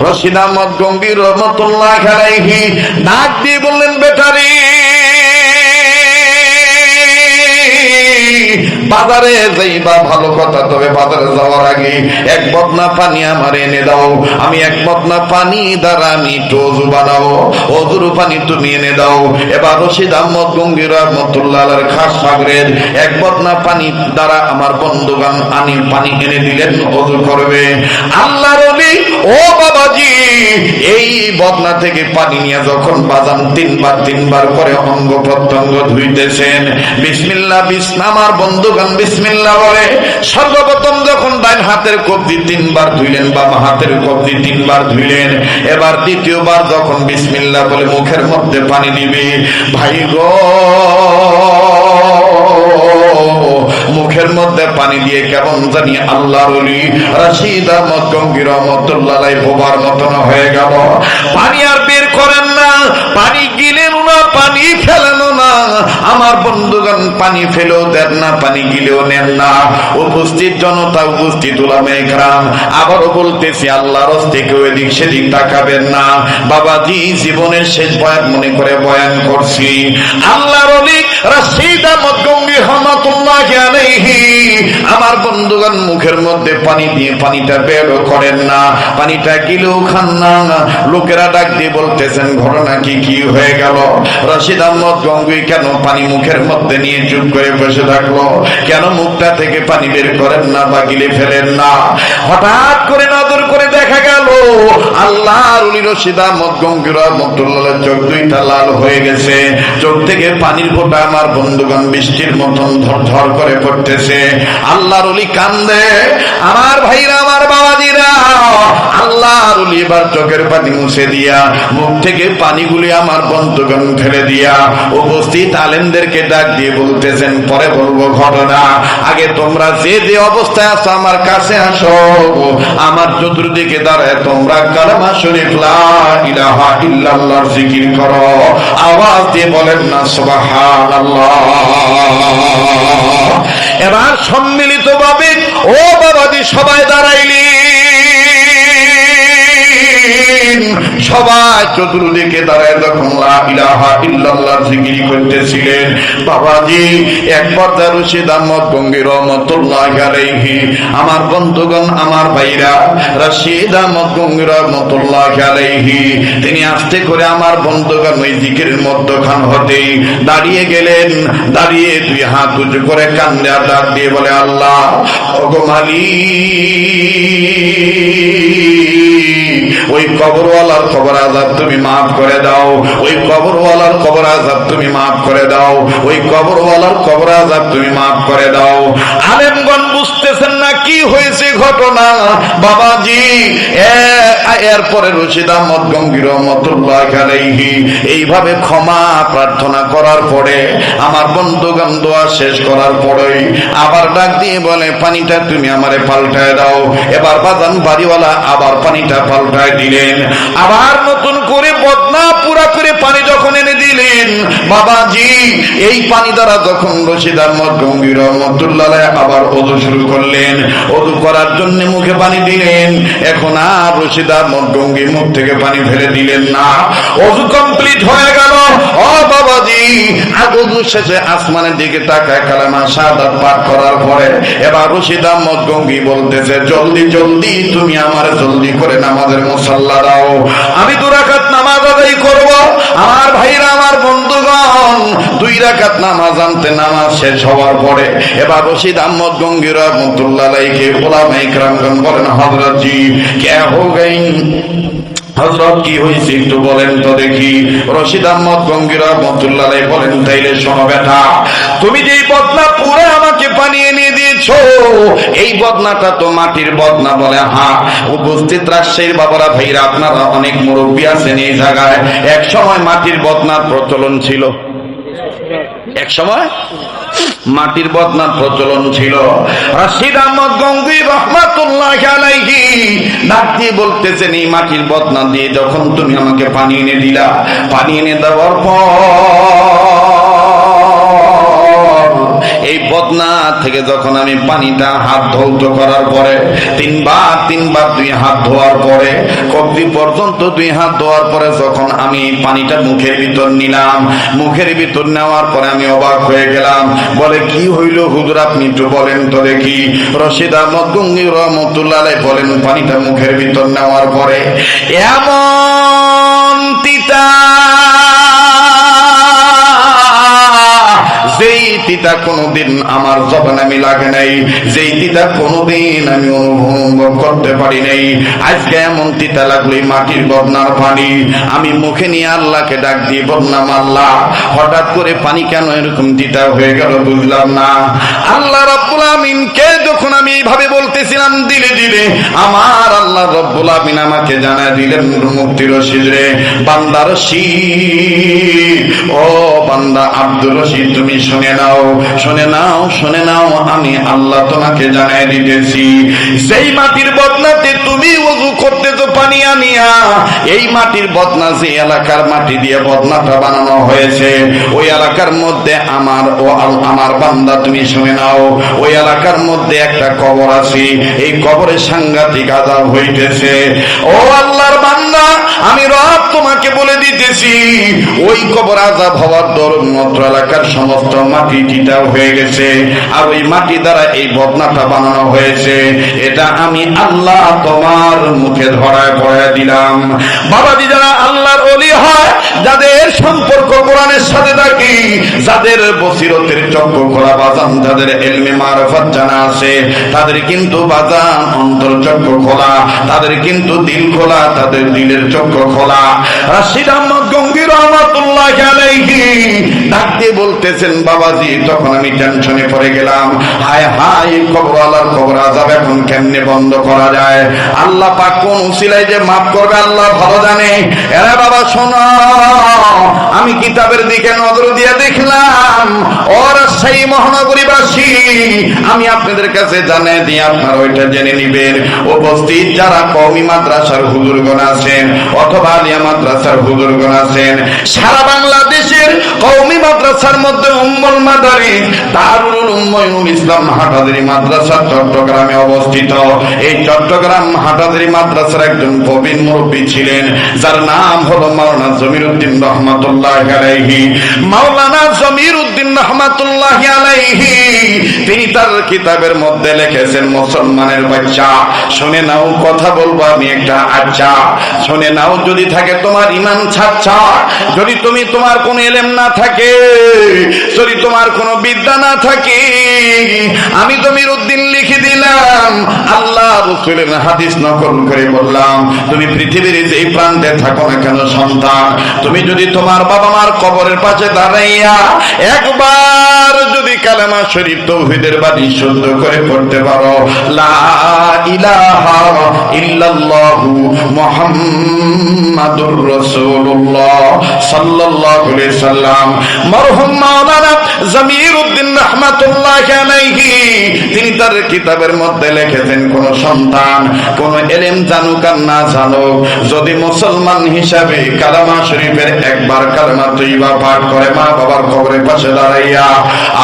রশিদ আহমদ গঙ্গী রহমতুল্লাহ আলাইহি ডাক দিয়ে বললেন, বেটারি বাজারে যাইবা ভালো কথা, তবে বাজারে যাওয়ার আগে এক বদনা পানি আমার এনে দাও। আমি এক বদনা পানি দ্বারা আমি একটু অজু বানাবো, অজুর পানি তুমি এনে দাও। এবার রশিদ আহমদ গঙ্গী রহমতুল্লাহ আলাইহির খাস সাগরের এক বদনা পানি দ্বারা আমার বন্ধুগণ আনি পানি এনে দিলেন, অজু করবে। আল্লাহর ওলি ও বাবাজি এই বদনা থেকে পানি নিয়ে যখন বাজান তিনবার করে অঙ্গ প্রত্যঙ্গ ধুইতেছেন, বিসমিল্লাহ আমার বন্ধুগণ বিসমিল্লাহ বলে সর্বপ্রথম যখন ডান হাতের কবজি তিনবার ধুইলেন, বাম হাতের কবজি তিনবার ধুইলেন। এবার দ্বিতীয়বার যখন বিসমিল্লাহ বলে মুখের মধ্যে পানি দিবে, ভাই গো মুখের মধ্যে পানি দিয়ে কেমন জানি আল্লাহর ওলি রশিদ আহমদ গঙ্গী রহমতুল্লাহ আলাইহি বোবার মতন হয়ে গেল। পানি আর বের করেন না, পানি গিলেন না, পানি ফেলেন না। আমার বন্ধুগণ পানি ফেলেও দেন না, পানি গিলেও নেন না। উপস্থিত জনতা, উপস্থিত উলামায়ে কেরাম, আবারও বলতেছি আল্লাহর হস্তে কেউ এদিক সেদিক তাকাবেন না। বাবাজি জীবনের শেষ বয়ান মনে করে বয়ান করছি। আল্লাহর ওলি রশিদ আহমদ গঙ্গী রহমতুল্লাহ আলাইহি আমার বন্ধুগণ মুখের মধ্যে পানি দিয়ে পানিটা বের করেন না, পানিটা গিলেও খান না। লোকেরা ডাক দিয়ে বলতেছেন ঘটনা কি হয়ে গেল? রশিদ আহমদ গঙ্গী কেন পানি মুখের মধ্যে নিয়ে চুপ করে বসে থাকলো? কেন মুখটা থেকে পানি বের করেন না বা গিলে ফেলেন না? হঠাৎ করে নজর করে দেখা গেল আল্লাহর ওলি রশিদ আহমদ গঙ্গী রহমতুল্লাহ চোখ দুইটা লাল হয়ে গেছে, চোখ থেকে পানির ফোঁটা আমার বন্ধুগণ বৃষ্টির মতন ধর করে পড়তেছে। আল্লাহর ওলি কান্দে। আমার ভাইরা, আমার বাবাজিরা, আল্লাহর ওলি এবার চোখের পানি মুছে দিয়া মুখ থেকে পানিগুলি আমার বন্ধুগণ ফেলে দিয়া উপস্থিত আলেমদেরকে ডাক দিয়ে বলতেছেন পরে বলবো ঘটনা, আগে তোমরা যে অবস্থায় আছো আমার কাছে আসো, আমার চতুর্দিকে দাঁড়ায় তোমরা কালেমা শরীফ লা ইলাহা ইল্লাল্লাহর জিকির করো। আওয়াজ দিয়ে বলেন না সুবহানাল্লাহ। এবার সম্মিলিতভাবে ও বাবাজি সবাই দাঁড়াইলি, সবাই চতুর্দিকে দাঁড়ায় যখন লা ইলাহা ইল্লাল্লাহ জিকির করতেছিলেন, বাবাজি একবার রশিদ আহমদ গঙ্গী রহমতুল্লাহ আলাইহি আমার বন্ধুগণ, আমার ভাইরা, রশিদ আহমদ গঙ্গী রহমতুল্লাহ আলাইহি তিনি আস্তে করে আমার বন্ধুগণ ওই জিকিরের মধ্যখান হতেই দাঁড়িয়ে গেলেন। দাঁড়িয়ে দুই হাত উঁচু করে কান্দে আর ডাক দিয়ে বলে, আল্লাহ ওগো মালিক, ওই কবরওয়ালার কবর আযাব তুমি মাফ করে দাও, ওই কবরওয়ালার কবর আযাব তুমি মাফ করে দাও, ওই কবরওয়ালার কবর আযাব তুমি মাফ করে দাও। আলেমগণ বুঝতেছেন না কি হয়েছে ঘটনা। বাবাজি এরপরে রশিদ আহমদ গঙ্গী রহমতুল্লাহ আলাইহি এইভাবে ক্ষমা প্রার্থনা করার পরে আমার বন্ধুগণ দোয়া শেষ করার পরেই আবার ডাক দিয়ে বলে, পানিটা তুমি আমারে পাল্টায় দাও। এবার বাজান বাড়িওয়ালা আবার পানিটা পাল্টায় দিলেন, আবার নতুন করে বদনা পুরা করে পানি যখন এনে দিলেন, বাবাজি এই পানি দ্বারা যখন রশিদ আহমদ গঙ্গী রহমতুল্লাহ আলাইহি আবার ওযু শুরু করলেন, ওযু করার জন্য মুখে পানি দিলেন। এখন আর রশিদ আহমদ গঙ্গী মুখ থেকে পানি ফেলে দিলেন না, ওযু কমপ্লিট হয়ে গেল। ও বাবাজি ওযু শেষে আসমানের দিকে তাকায় কালেমা শাহাদাত পাঠ করার পরে এবার রশিদ আহমদ গঙ্গী বলতেছে, জলদি জলদি তুমি আমার জলদি করে নামাজের মুসাল্লা দাও, আমি 2 রাকাত নামাজ আদায় করব। আমার ভাইরা, আমার বন্ধুগণ 2 রাকাত নামাজ আনতে নামাজ শেষ হওয়ার পরে এবার রশিদ আহমদ গঙ্গী রহমতুল্লাহ আলাইহি উলামায়ে কেরামগণ বলেন, হযরত জি কে হো গই, হযরত কি হয়েছে একটু বলেন তো দেখি। রশিদ আহমদ গঙ্গী রহমতুল্লাহ আলাইহি বলেন, তাইলে শোনো বেটা, তুমি যেই বদনা পুরো আমাকে পানি এনে দিয়েছো, এই বদনাটা তো মাটির বদনা। বলে হ্যাঁ। উপস্থিত রাজশাহীর বাবারা, ভাইরা, আপনারা অনেক মুরব্বী আছেন এই জায়গায়, এক সময় মাটির বদনার প্রচলন ছিল, এক সময় মাটির বদনার প্রচলন ছিল। রশিদ আহমদ গঙ্গী রহমাতুল্লাহ আলাইহি ডাক দিয়ে বলতেছেন, এই মাটির বদনা দিয়ে যখন তুমি আমাকে পানি এনে দিলা, পানি এনে দেওয়ার পর এই বদনা থেকে যখন আমি পানিটা হাত ধৌত করার পরে তিনবার দুই হাত ধোয়ার পরে কবজি পর্যন্ত দুই হাত ধোয়ার পরে যখন আমি পানিটা মুখের ভিতর নিলাম, মুখের ভিতর নেওয়ার পরে আমি অবাক হয়ে গেলাম। বলে কি হইল হুজুর, আপনি একটু বলেন তো দেখি। রশিদ আহমদ গঙ্গি রহমতুল্লাহ আলাইহি বলেন, পানিটা মুখের ভিতর নেওয়ার পরে এমন তিতা, যেই তিতা কোনোদিন আমার জবানে আমি লাগে নাই, যেই তিতা কোনোদিন আমি অনুভব করতে পারি নাই। আজকে এমন তিতা লাগলো, মাটির বদনার পানি। আমি মুখে নিয়ে আল্লাহকে ডাক দিয়ে বললাম, আল্লাহ হঠাৎ করে পানি কেন এরকম তিতা হয়ে গেল বুঝলাম না। আল্লাহ রাব্বুল আমিনকে যখন আমি এইভাবে বলতেছিলাম, দিলে দিলে আমার আল্লাহ রাব্বুল আমিন আমাকে জানায় দিলেন, মুফতি রশিদ রে, বান্দা রশিদ, ও বান্দা আব্দুর রশিদ, তুমি শুনে নাও, শুনে নাও, শুনে নাও, আমি আল্লাহ তোমাকে জানাই দিতেছি, যেই মাটির বদনাতে তুমি ওযু করতেছো পানি আনিয়া, এই মাটির বদনা যে এলাকার মাটি দিয়ে বদনাটা বানানো হয়েছে, ওই এলাকার মধ্যে আমার বান্দা তুমি শুনে নাও, ওই এলাকার মধ্যে একটা কবর আছে, এই কবরে সাংঘাতিক আযাব হইতেছে। ও আল্লাহর বান্দা, আমি রব তোমাকে বলে দিতেছি, ওই কবর আযাব হওয়ার দরুন মাত্র এলাকার সমস্ত মাটি চিটা হয়ে গেছে, আর ওই মাটি দ্বারা এই বদনাটা বানানো হয়েছে। এটা আমি আল্লাহ তোমার মুখে ধরায় পড়ায় দিলাম। বাবাজি, যারা আল্লাহর ওলি হয়, যাদের সম্পর্ক কোরআনের সাথে থাকে, যাদের বসিরতের চক্ষু খোলা বাজান, যাদের ইলমে মারিফাত জানা আছে, তাদের কিন্তু বাজান অন্তর চক্ষু খোলা, তাদের কিন্তু দিল খোলা, তাদের দিলের চক্ষু খোলা। রশিদ আহমদ গঙ্গি রহমাতুল্লাহ আলাইহি ডাক দিয়ে বলতেছেন, বাবাজি তখন আমি টেনশনে পড়ে গেলাম, হায় হায়, কবরওয়ালার কবর আযাব এখন কেমনে বন্ধ করা যায়? আল্লাহ পাক কোন উসিলায় যে মাফ করবে আল্লাহ ভালো জানে। এরা বাবা শোনো, আমি কিতাবের দিকে নজর দিয়ে দেখলাম, ওরা সেই মহানগরীবাসী, আমি আপনাদের কাছে জানিয়ে দিয়ে আপনারা ওইটা জেনে নিবেন। উপস্থিত যারা কওমি মাদ্রাসার হুজুরগণ আছেন অথবা আলিয়া মাদ্রাসার হুজুরগণ আছেন, সারা বাংলাদেশের কওমি মাদ্রাসার মধ্যে উম্মুল মাদারিস দারুল উলুম মঈনুল ইসলাম হাটহাজারী মাদ্রাসা চট্টগ্রামে অবস্থিত। এই চট্টগ্রাম হাটহাজারী মাদ্রাসার একজন প্রবীণ মুরব্বী ছিলেন, যার নাম হলো মাওলানা জমিরউদ্দিন রহমাতুল্লাহি আলাইহি। মাওলানা জমিরউদ্দিন রহমাতুল্লাহি আলাইহি তিনি তার কিতাবের মধ্যে লিখেছেন, মুসলমানের বাচ্চা শুনে নাও, কথা বলবো আমি একটা, আচ্ছা শুনে নাও, যদি থাকে তোমার ঈমান ছাচ্ছা, যদি তোমার কোনো ইলম না থাকে, যদি তোমার কোনো বিদ্যা না থাকে, আমি জমিরউদ্দিন লিখে দিলাম, আল্লাহ রাসূলের হাদিস নকল করে বললাম, তুমি পৃথিবীর যেই প্রান্তে থাকো না কেন সন্তান, তুমি যদি তোমার বাবা মার কবরের পাশে দাঁড়াইয়া একবার যদি কালেমা শরীফ তাওহীদের বাণী শুদ্ধ করে পড়তে পারো, লা ইলাহা ইল্লাল্লাহু মুহাম্মাদুর রাসূলুল্লাহ সাল্লাল্লাহু আলাইহি সাল্লাম, মরহুম মাওলানা জমিরউদ্দিন রাহমাতুল্লাহি আলাইহি তিনি তার কিতাবের মধ্যে লিখেছেন, কোন সন্তান কোন ইলম জানুক আর না জানুক, যদি মুসলমান হিসাবে কালেমা শরীফের একবার কালেমা তৈয়বা পাঠ করে মা বাবার কবরের পাশে দাঁড়াইয়া,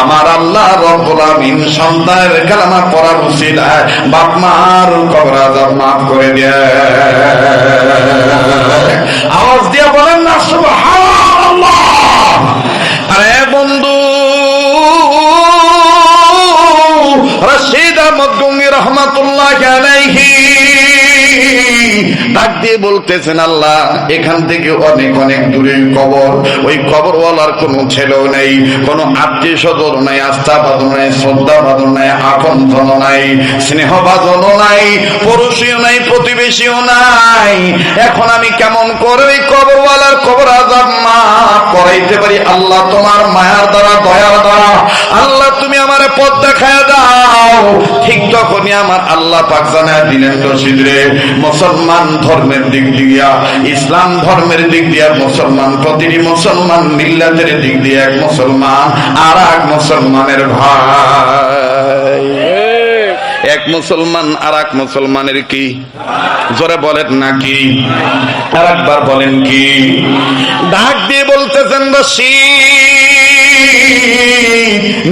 আমার আল্লাহ রব্বুল আমিন সন্তানের কালেমা পড়ার উসিলায় বাপ মার কবর আযাব মাফ করে দেয়। আওয়াজ দিয়ে বলেন না সুবহানাল্লাহ। আরে বন্ধু, রশিদ আহমদ গঙ্গি রহমাতুল্লাহি আলাইহি ডাক দিয়ে বলতেছেন, আল্লাহ এখান থেকে অনেক অনেক দূরে কবর, ওই কবরওয়ালার কোনো ছেলেও নেই, কোনো আত্মীয় স্বজন নাই, আস্থা বাঁধন নাই, শ্রদ্ধা বাঁধন নাই, আপন জন নাই, স্নেহ বাঁধনও নাই, পড়োশীও নাই, প্রতিবেশীও নাই। এখন আমি কেমন করে ওই কবরওয়ালার কবর আযাব মাফ করাইতে পারি? আল্লাহ তোমার মায়ার দ্বারা, দয়ার দ্বারা আল্লাহ তুমি আমারে পথ দেখায় দাও। ঠিক তখনই আমার আল্লাহ পাক জানায় দিলেন, রশিদ রে, মুসলমান ধর্মের দিক দিয়া, ইসলাম ধর্মের দিক দিয়া মুসলমান, প্রতিটি মুসলমান মিল্লাতের দিক দিয়ে এক মুসলমান আর এক মুসলমানের ভাই। এক মুসলমান আর এক মুসলমানের কি? জোরে বলেন নাকি? আর একবার বলেন কি? ডাক দিয়ে বলতেছেন, রশিদ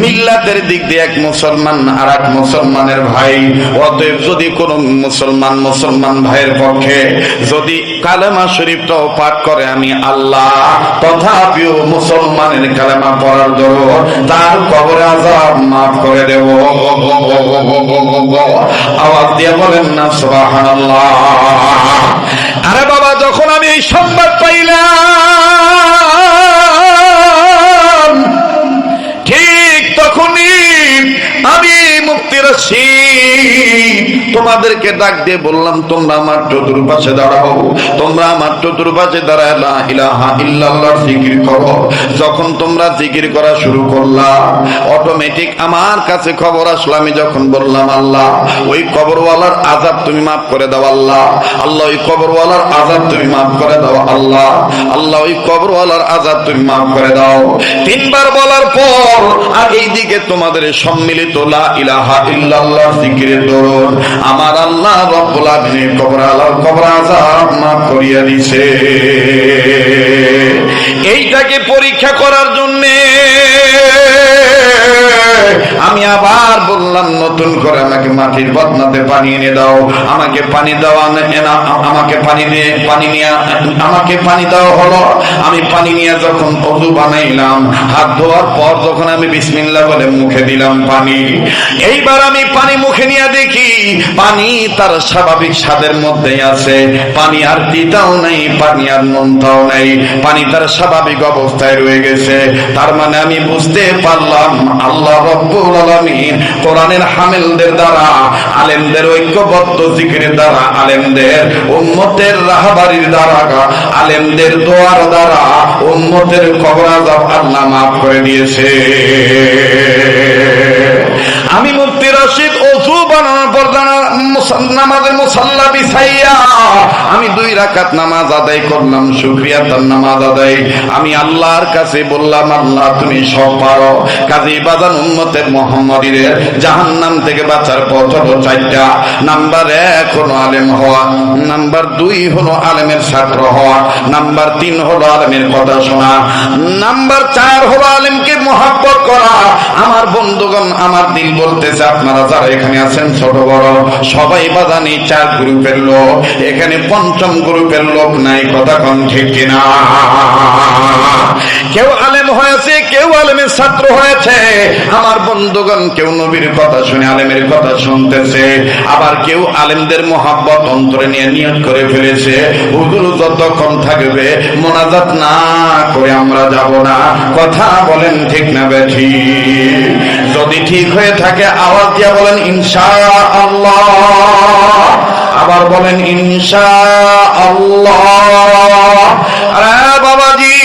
মিল্লাতের দিক দিয়ে এক মুসলমান আর এক মুসলমানের ভাই। অতএব যদি কোন মুসলমান ভাইয়ের পক্ষে যদি কালেমা শরীফটাও পাঠ করে আমি আল্লাহ, তথাপিও মুসলমানের কালেমা পড়ার দরুন তার কবরে আযাব মাফ করে দেব। আওয়াজ দিয়ে বলেন না সুবহানাল্লাহ। আরে বাবা, যখন আমি এই সংবাদ পাইলাম ঠিক তখনই আমি মুফতি রশিদ তোমাদেরকে ডাক দিয়ে বললাম, তোমরা আমার চতুর্পাশে দাঁড়াও, তোমরা আমার চতুর্পাশে দাঁড়ায় লা ইলাহা ইল্লাল্লাহর জিকির করো। যখন তোমরা জিকির করা শুরু করলা, অটোমেটিক আমার কাছে খবর আসলো। আমি যখন বললাম আল্লাহ ওই কবরওয়ালার আযাব তুমি মাফ করে দাও, আল্লাহ আল্লাহ ওই কবরওয়ালার আযাব তুমি মাফ করে দাও, আল্লাহ আল্লাহ ওই কবরওয়ালার আযাব তুমি মাফ করে দাও, তিনবার বলার পর আর এইদিকে তোমাদের সম্মিলিত লা ইলাহা ইল্লাল্লাহর জিকিরের দরুন আমার আল্লাহ রব্বুল আলামিন কবরওয়ালার কবর আযাব মাফ করিয়া দিছে। এইটাকে পরীক্ষা করার জন্য আমি আবার বললাম, নতুন করে আমাকে মাটির বদনাতে পানি এনে দাও, আমাকে পানি দেওয়া আমাকে পানি দেওয়া হলো। আমি পানি নিয়ে যখন ওযু বানাইলাম, হাত ধোয়ার পর যখন আমি বিসমিল্লাহ বলে মুখে দিলাম পানি, এইবার আমি পানি মুখে নিয়ে দেখি পানি তার স্বাভাবিক স্বাদের মধ্যেই আছে। পানি আর তিতাও নাই, পানি আর নুনটাও নাই, পানি তার স্বাভাবিক অবস্থায় রয়ে গেছে। তার মানে আমি বুঝতে পারলাম আল্লাহ রব্বুল আলামিন কোরআনের হামিলদের দ্বারা, আলেমদের ঐক্যবদ্ধ জিকিরের দ্বারা, আলেমদের উম্মতের রাহবারির দ্বারা, আলেমদের দোয়ার দ্বারা উম্মতের কবর আযাব আল্লাহ মাফ করে দিয়েছে। আমি মুফতি রশিদ ওযু বানানোর পর নামাজের মুসাল্লা বিছাইয়া আমি 2 রাকাত নামাজ আদায় করলাম, শুকরিয়া তার নামাজ আদায়। আমি আল্লাহর কাছে বললাম, আল্লাহ তুমি সব পারো। কাজী বাজান উম্মতের মুহাম্মাদীদের জাহান্নাম থেকে বাঁচার পথ হলো 4টা। নাম্বার 1 হলো আলেম হওয়া, নাম্বার 2 হলো আলেমের ছাত্র হওয়া, নাম্বার 3 হলো আলেমের কথা শোনা, নাম্বার 4 হলো আলেমকে মহব্বত করা। আমার বন্ধুগণ, আমার দিল বলতেছে আপনারা যারা এখানে আছেন ছোট বড় সবাই বাজানি 4 গ্রুপের লোক, এখানে 5ম গ্রুপের লোক নাই। কথা কোন ঠিক কিনা? কেউ আলেম হয়েছে, কেউ আলেমের ছাত্র হয়েছে। আমার বন্ধুগণ, কেউ নবীর কথা শুনে আলেমের কথা শুনতেছে, আবার কেউ আলেমদের মহব্বত অন্তরে নিয়ে নিয়ত করে ফেলেছে হুজুর যতক্ষণ থাকবে মোনাজাত না করে আমরা যাব না। কথা বলেন ঠিক না বেঠিক? যদি ঠিক হয়ে থাকে আওয়াজ দিয়া বলেন ইনশাআল্লাহ। আবার বলেন ইনশাআল্লাহ। আরে বাবাজি,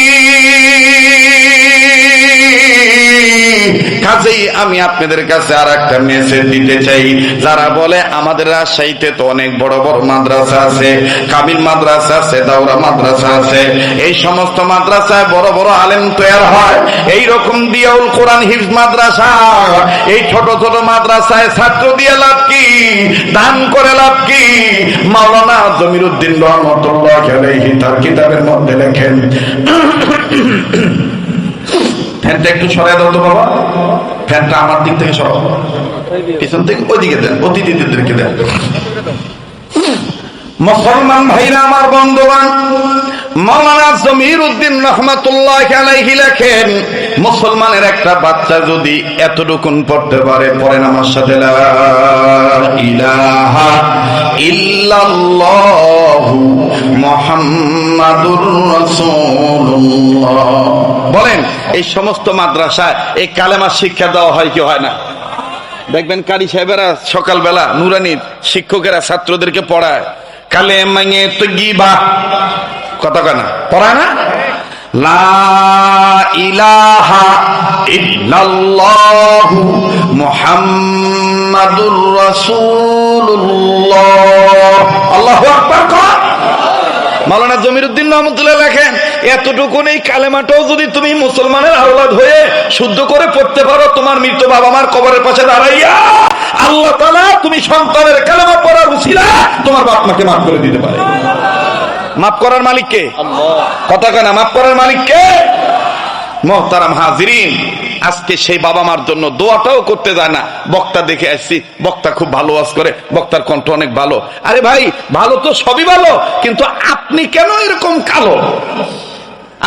কাজেই আমি আপনাদের কাছে আর একটা মেসেজ দিতে চাই। যারা বলে আমাদের রাজশাহীতে তো অনেক বড় বড় মাদ্রাসা আছে, কামিল মাদ্রাসা আছে, দাওরা মাদ্রাসা আছে, এই সমস্ত মাদ্রাসায় বড় বড় আলেম তৈরি হয়। এই রকম দিয়াউল কোরআন হিফজ মাদ্রাসা, এই ছোট ছোট মাদ্রাসায় ছাত্র দিয়ে লাভ কি? দান করে লাভ কি? মাওলানা জমিরুদ্দিন রহমাতুল্লাহ আলাইহি তার কিতাবের মধ্যে লেখেন, ফ্যানটা একটু সরাই দাও তো বাবা, ফ্যানটা আমার দিক থেকে সরাও, পিছন থেকে ওইদিকে দেন, অতিথিদেরকে দেন। মুসলমান ভাইরা আমার বন্ধুগণ, মাওলানা জমিরুদ্দিন রহমাতুল্লাহ আলাইহি লেখেন, মুসলমানের একটা বাচ্চা যদি এতটুকুন পড়তে পারে, পড়েন আমার সাথে লা ইলাহা ইল্লাল্লাহু মুহাম্মাদুর রাসূলুল্লাহ, বলেন এই সমস্ত মাদ্রাসায় এই কালেমা শিক্ষা দেওয়া হয় কি হয় না? দেখবেন কারি সাহেবেরা সকালবেলা নুরানির শিক্ষকেরা ছাত্রদেরকে পড়ায় কালেমায়ে তয়্যিবা, কথা কয় না, পড়ায় না? লা ইলাহা ইল্লাল্লাহু মুহাম্মাদুর রাসূলুল্লাহ। আল্লাহু আকবার। মাওলানা জমিরুদ্দিন রহমাতুল্লাহ লেখেন, এতটুকু এই কালেমাটাও যদি তুমি মুসলমানের আওলাদ হয়ে শুদ্ধ করে পড়তে পারো, তোমার মৃত বাবা মার কবরের পাশে দাঁড়াইয়া আল্লাহ তাআলা তুমি সন্তানের কালেমা পড়ার উসিলা তোমার বাপ মাকে মাফ করে দিতে পারে। মাফ করার মালিক কে? আল্লাহ। কথা কেন? মাফ করার মালিক কে? মোহতারাম হাজিরিন, আজকে সেই বাবা মার জন্য দোয়াটাও করতে যায় না। বক্তা দেখে আসছি, বক্তা খুব ভালো ওয়াজ করে, বক্তার কণ্ঠ অনেক ভালো। আরে ভাই, ভালো তো সবই ভালো, কিন্তু আপনি কেন এরকম কালো?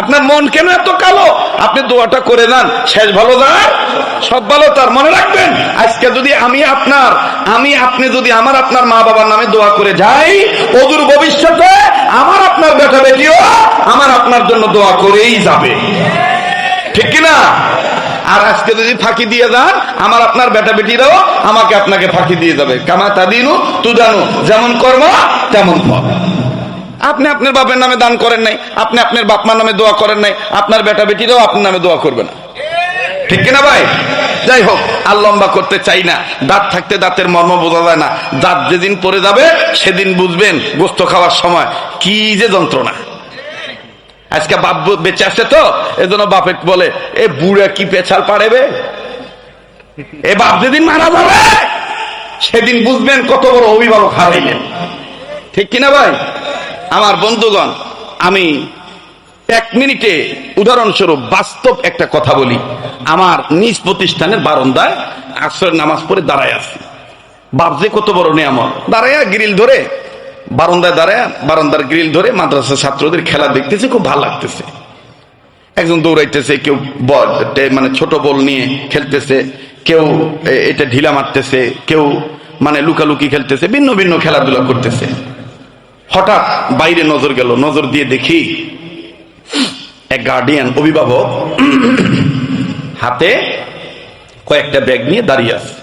আপনার মন কেন এত কালো? আপনি দোয়াটা করে দেন, শেষ ভালো যার সব ভালো তার। মনে রাখবেন, আজকে যদি আপনি যদি আমার আপনার মা বাবার নামে দোয়া করে যাই, অদূর ভবিষ্যতে আমার আপনার বেটা বেটিও আমার আপনার জন্য দোয়া করেই যাবে, ঠিক কিনা? আর আজকে যদি ফাঁকি দিয়ে যান, আমার আপনার বেটা বেটিরাও আমাকে আপনাকে ফাঁকি দিয়ে যাবে। কামা তাদিনু তুদানু, যেমন কর্ম তেমন ফল। আপনি আপনার বাপের নামে দান করেন নাই, আপনি আপনার বাপ মার নামে দোয়া করেন নাই, আপনার বেটা বেটিরাও আপনার নামে দোয়া করবে না, ঠিক কিনা ভাই? যাই হোক, আর লম্বা করতে চাই না। দাঁত থাকতে দাঁতের মর্ম বোঝা যায় না। দাঁত যেদিন পড়ে যাবে সেদিন বুঝবেন গোস্ত খাওয়ার সময় কি যে যন্ত্রণা। আজকে বাপ বেঁচে আছে তো, এজন্য বাপে বলে, এ বুড়া কি পেছাল পাড়েবে। এ বাপ যেদিন মারা যাবে সেদিন বুঝবেন কত বড় অভিভাবক হারাইলেন, ঠিক কিনা ভাই? আমার বন্ধুগণ, আমি এক মিনিটে উদাহরণস্বরূপ বাস্তব একটা কথা বলি। আমার নিজ প্রতিষ্ঠানের বারান্দায় আসরের নামাজ পড়ে দাঁড়ায় আছি। বাপ যে কত বড় নিয়ামত, দাঁড়ায় গ্রিল ধরে, বারান্দায় দাঁড়ায় বারান্দার গ্রিল ধরে মাদ্রাসার ছাত্রদের খেলা দেখতেছে, খুব ভালো লাগতেছে। একজন দৌড়াইতেছে, কেউ মানে ছোট বল নিয়ে খেলতেছে, কেউ এটা ঢিলা মারতেছে, কেউ মানে লুকালুকি খেলতেছে, ভিন্ন ভিন্ন খেলাধুলা করতেছে। হঠাৎ বাইরে নজর গেল, নজর দিয়ে দেখি এক গার্ডিয়ান, অভিভাবক হাতে কয়েকটা ব্যাগ নিয়ে দাঁড়িয়ে আছে।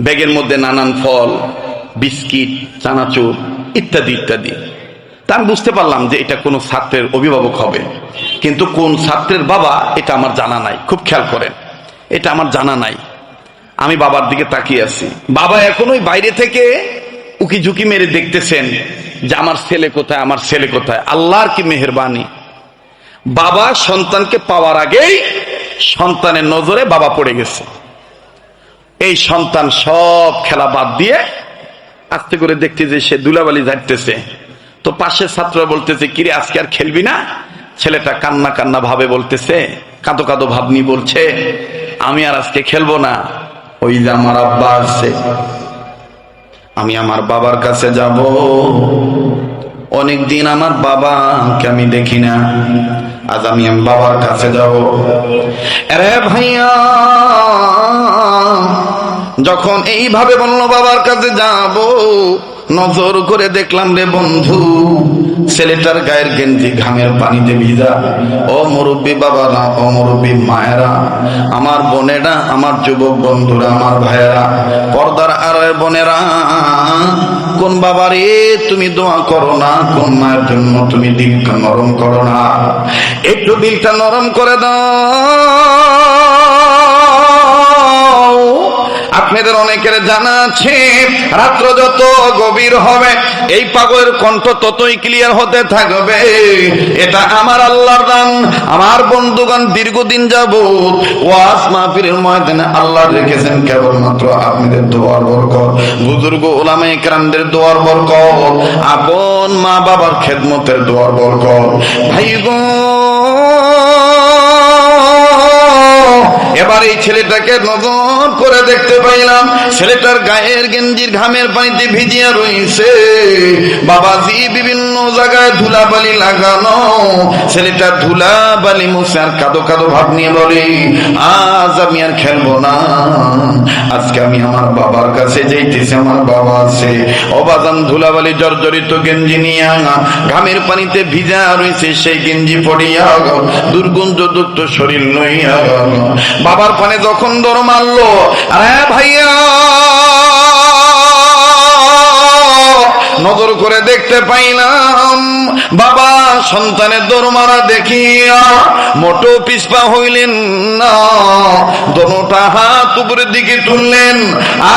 ব্যাগের মধ্যে নানান ফল, বিস্কিট, চানাচুর ইত্যাদি ইত্যাদি। তা আমি বুঝতে পারলাম যে এটা কোনো ছাত্রের অভিভাবক হবে, কিন্তু কোন ছাত্রের বাবা এটা আমার জানা নাই। খুব খেয়াল করেন, এটা আমার জানা নাই। আমি বাবার দিকে তাকিয়ে আছি। বাবা এখন ওই বাইরে থেকে উকি ঝুঁকি মেরে দেখতেছেন যে আমার ছেলে কোথায়, আমার ছেলে কোথায়। আল্লাহর কি মেহেরবানি, বাবা সন্তানকে পাওয়ার আগেই সন্তানের নজরে বাবা পড়ে গেছে। এই সন্তান সব খেলা বাদ দিয়ে আস্তে করে দেখতে যে সে দুলাবালি ঝাড়তেছে। তো পাশের ছাত্ররা বলতেছে, কিরে আজকে আর খেলবি না? ছেলেটা কান্না কান্না ভাবে বলতেছে, কাঁদো কাঁদো ভাব নিয়ে বলছে, আমি আর আজকে খেলবো না। ওই যে আমার আব্বা আসছে, আমি আমার বাবার কাছে যাব। অনেকদিন আমার বাবাকে আমি দেখি না, আজ আমি বাবার কাছে যাব। আরে ভাইয়া, যখন এইভাবে বললো বাবার কাছে যাব, নজর করে দেখলাম রে বন্ধু, ছেলেটার গায়ের গেঞ্জি ঘামের পানিতে ভিজা। ও মুরব্বী বাবারা, ও মুরব্বী মায়েরা, আমার বোনেরা, আমার যুবক বন্ধুরা, আমার ভাইয়েরা, পর্দার আড়ালের বোনেরা, কোন বাবারে তুমি দোয়া করো না, কোন মায়ের জন্য তুমি দিলটা নরম করো না? একটু দিলটা নরম করে দাও। আপনাদের অনেকের জানা আছে, রাত্র যত গভীর হবে এই পাগলের কণ্ঠ ততই ক্লিয়ার হতে থাকবে। এটা আমার আল্লাহর দান। আমার বন্ধুগণ, দীর্ঘদিন যাবত ওয়াজ মাহফিলের ময়দানে আল্লাহ রেখেছেন কেবলমাত্র আপনাদের দোয়ার বরকত, বুজুর্গ উলামায়ে কেরামদের দোয়ার বরকত, আপন মা বাবার খেদমতের দোয়ার বরকত। ভাই গো, এবার এই ছেলেটাকে নজর করে দেখতে পাইলাম, ছেলেটার গায়ের গেঞ্জির ঘামের পানিতে ভিজিয়া রয়েছে। বাবাজি বিভিন্ন জায়গায় ধুলাবালি লাগানো। ছেলেটা ধুলাবালি মুছে আর কাদো কাদো ভাব নিয়ে বলে, আজ আমি আর খেলবো না, আজকে আমি আমার বাবার কাছে যাইতেছি, আমার বাবা আছে। অবাদান ধুলাবালি জর্জরিত গেঞ্জি নিয়ে ঘামের পানিতে ভিজা রয়েছে, সেই গেঞ্জি পড়িয়া দুর্গন্ধযুক্ত শরীর লইয়া বাবার পানে যখন দৌড় মারলো, আরে ভাইয়া, নজর করে দেখতে পাইলাম বাবা সন্তানের দৌড় মারা দেখিয়া মোটো পিছপা হইলেন না। দোনোটা হাত উপরের দিকে তুললেন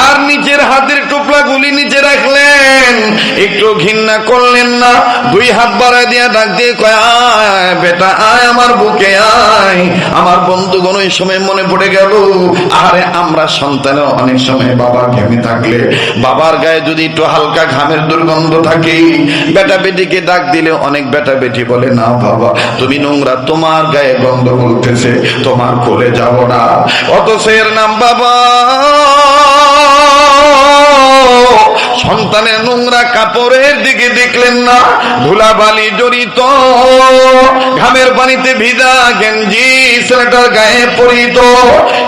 আর নিচের হাতের টুকরা গুলি নিচে রাখলেন, একটু ঘৃণা করলেন না। দুই হাত বাড়ায় দিয়া ডাক দিয়ে কয়, আয় বেটা আয়, আমার বুকে আয়। আমার বন্ধুগণ, ওই সময় মনে পড়ে গেল, আরে আমরা সন্তানে অনেক সময় বাবা ঘেমে থাকলে, বাবার গায়ে যদি একটু হালকা ঘামের দুর্গন্ধ থাকে, বেটা বেটিকে ডাক দিলে অনেক বেটা বেটি ছেলেটি বলে, না বাবা তুমি নোংরা, তোমার গায়ে গন্ধ বলতেছে, তোমার কোলে যাব না। অথচ এর নাম বাবা। সন্তানের নোংরা কাপড়ের দিকে দেখলেন না, ধুলাবালি জড়িত, ঘামের পানিতে ভিজা গেঞ্জি ছেলেটার গায়ে পরিত,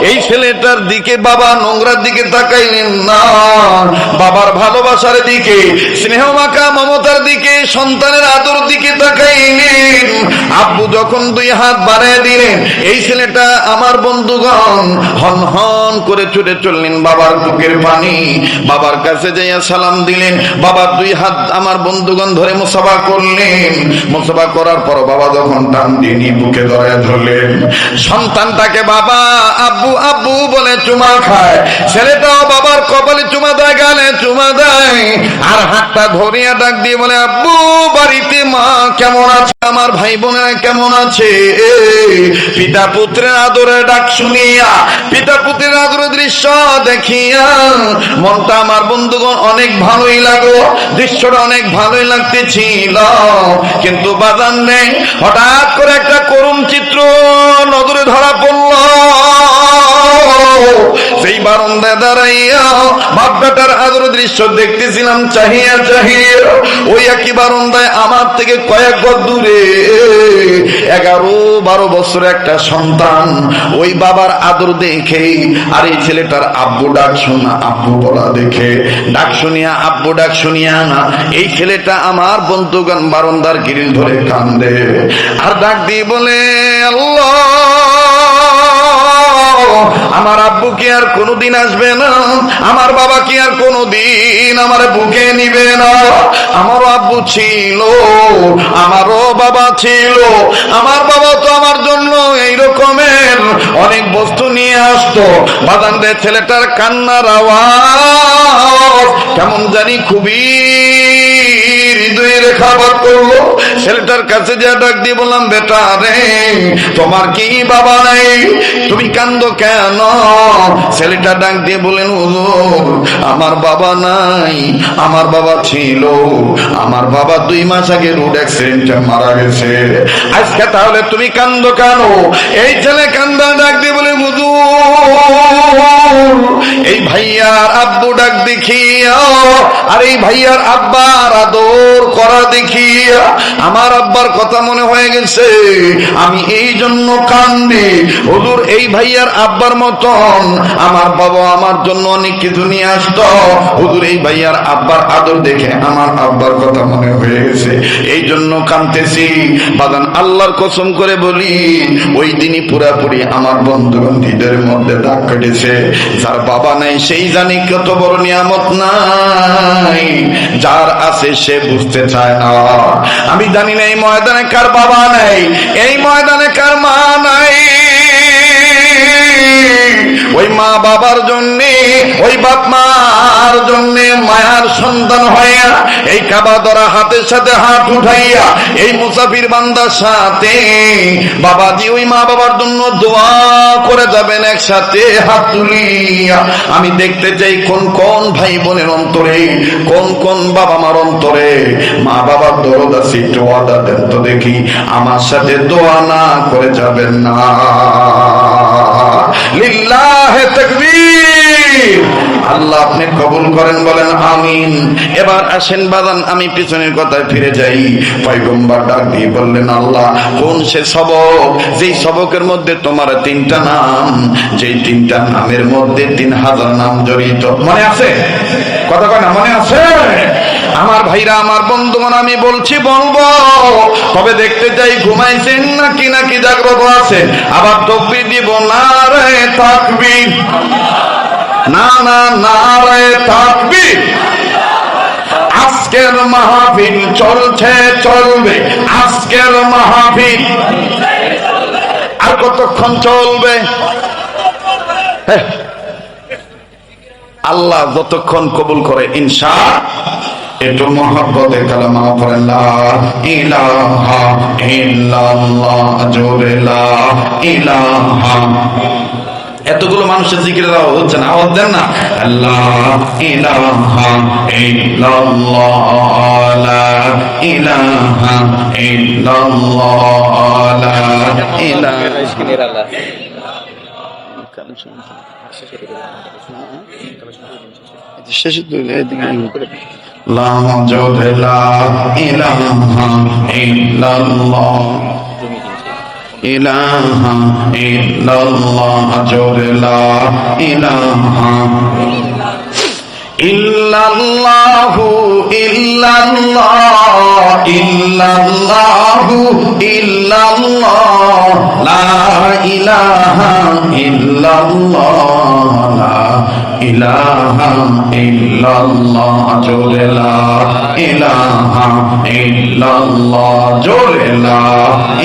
এই ছেলেটার দিকে বাবা নোংরার দিকে তাকাইলেন না, বাবার ভালোবাসার দিকে, স্নেহ মাখা মমতার দিকে, সন্তানের আদর দিকে তাকাইলেন। আব্বু যখন দুই হাত বাড়ায় দিলেন, এই ছেলেটা আমার বন্ধুগণ হন হন করে ছুটে চললেন বাবার বুকের পানি, বাবার কাছে যাইয়া সালাম দিলেন। বাবার দুই হাত আমার বন্ধুগণ ধরে মুসাফা করলেন। মুসাফা করার পর বাবা যখন টান দিয়ে বুকে ধরে ধরলেন, সন্তানটাকে বাবা আব্বু আব্বু বলে চুমা খায়, ছেলেটাও বাবার কপালে চুমা দেয়, গালে চুমা দেয়, আর হাতটা ধরিয়া ডাক দিয়ে বলে, আব্বু বাড়িতে মা কেমন আছে, আমার ভাই বোনেরা কেমন আছে? পিতা পুত্রের আদরের ডাক শুনিয়া, পিতা পুত্রের আদরের দৃশ্য দেখিয়া মনটা আমার বন্ধুগণ অনেক ভালোই লাগলো, দৃশ্যটা অনেক ভালোই লাগতেছিল। কিন্তু বাজান নেই, হঠাৎ করে একটা করুণ চিত্র নজরে ধরা পড়ল। সেই বারান্দায় দাঁড়াইয়া বাপ বেটার আদর দৃশ্য দেখতেছিলাম, চাহিয়া চাহিয়া ওই একই বারান্দায় আমার থেকে কয়েক গজ দূরে 11-12 বছরের একটা সন্তান ওই বাবার আদর দেখে, আর এই ছেলেটার আব্বু ডাক শোনা, আব্বু বলা দেখে, ডাক শুনিয়া আব্বু ডাক শুনিয়া না, এই ছেলেটা আমার বন্ধুগণ বারান্দার গ্রিল ধরে কান্দে, আর ডাক দিয়ে বলে, আল্লাহ আমার আব্বু কি আর কোনোদিন আসবে না, আমার বাবা কি আর কোনোদিন আমার বুকে নিবে না। আমারও আব্বু ছিল, আমারও বাবা ছিল, আমার বাবা তো আমার জন্য এই রকমের অনেক বস্তু নিয়ে আসতো। বাদানদের ছেলেটার কান্নার আওয়াজ কেমন জানি খুবই হৃদয়ে রেখাপাত করলো। ছেলেটার কাছে যা ডাক দিয়ে বললাম, বেটা রে তোমার কি বাবা নাই, তুমি কান্দো কেন? ছেলেটা ডাক দিয়ে বলেন, হুজুর আমার বাবা নাই, আমার বাবা ছিল, আমার বাবা 2 মাস আগে রোড অ্যাক্সিডেন্টে মারা গেছে, আজকে তাহলে তুমি কান্দো কেন? এই ছেলে কান্দা ডাক দিয়ে বলে, হুজুর এই ভাইয়ার আব্বু ডাক দেখিয়া, আর এই ভাইয়ার আব্বার আদর করা দেখিয়া আমার আব্বার কথা মনে হয়ে গেছে, আমি এই জন্য কান্দি। হুজুর এই ভাইয়ার আব্বার মতন আমার বাবা আমার জন্য অনেক কিছু নিয়ে আসতো, হুজুর এই ভাইয়ার আব্বার আদর দেখে আমার আব্বার কথা মনে হয়ে গেছে, এই জন্য কাঁদতেছি। বাদান আল্লাহর কসম করে বলি, ওই দিনই পুরাপুরি আমার বন্ধুবান্ধীদের মধ্যে দাগ কেটেছে। যার বাবা নাই সেই জানি কত বড় নিয়ামত নাই, যার আছে সে বুঝতে চায় না। আমি জানি না এই ময়দানে কার বাবা নাই, এই ময়দানে কার মা নাই। ওই মা বাবার জন্য, ওই বাপ মার জন্য মায়ার সন্তান হইয়া এই কাবা ধরা হাতের সাথে হাত উঠাইয়া এই মুসাফির বান্দার সাথে বাবাজি ওই মা বাবার জন্য দোয়া করে যাবেন একসাথে হাত তুলিয়া। আমি দেখতে চাই কোন কোন ভাই বোনের অন্তরে, কোন কোন বাবা মার অন্তরে মা বাবার দরদ আছে, একটু ওয়াদা দেন তো দেখি, আমার সাথে দোয়া না করে যাবেন না। লিল্লাহে তাকবীর। আল্লাহ আপনি কবুল করেন, বলেন আমিন। এবার আসেন বাদান, আমি পিছনের কথায় ফিরে যাই। পয়গম্বর ডাক দিয়ে বললেন, আল্লাহ কোন সে সবক, যেই সবকের মধ্যে তোমার 3টা নাম, যেই 3টা নামের মধ্যে 3000 নাম জড়িত। মনে আছে? কথা কয় না, মনে আছে? আমার ভাইরা, আমার বন্ধুগণ, আমি বলছি বলবো, তবে দেখতে চাই ঘুমাইছেন নাকি নাকি জাগ্রত আছেন। আবার তাকবীর দিব, নারে তাকবীর, না না নারে তাকবীর। আজকের মাহফিল চলছে চলবে, আজকের মাহফিল আর কতক্ষণ চলবে? আল্লাহ যতক্ষণ কবুল করে ইনশাআল্লাহ। একটু মহব্বতে কালেমা পড়েন, লা ইলাহা ইল্লাল্লাহ, জোরে লা ইলাহা। এতগুলো মানুষের জিকিরের আওয়াজ হচ্ছে না, আওয়াজ দেন না। আল্লাহ ইলাহা ইল্লাল্লাহ লা ইলাহা ইল্লাল্লাহ লা ইলাহা লা মাওজুদ লা ইলাহা ইল্লাল্লাহ ইলাহা ইল্লাল্লাহ জোরে লা ইলাহা ইল্লাল্লাহু ইল্লাল্লাহ ইল্লাল্লাহু ইল্লাল্লাহ লা ইলাহা ইল্লাল্লাহ লা ইলাহা ইল্লাল্লাহ জোরে লা ইলাহা ইল্লাল্লাহ জোরে লা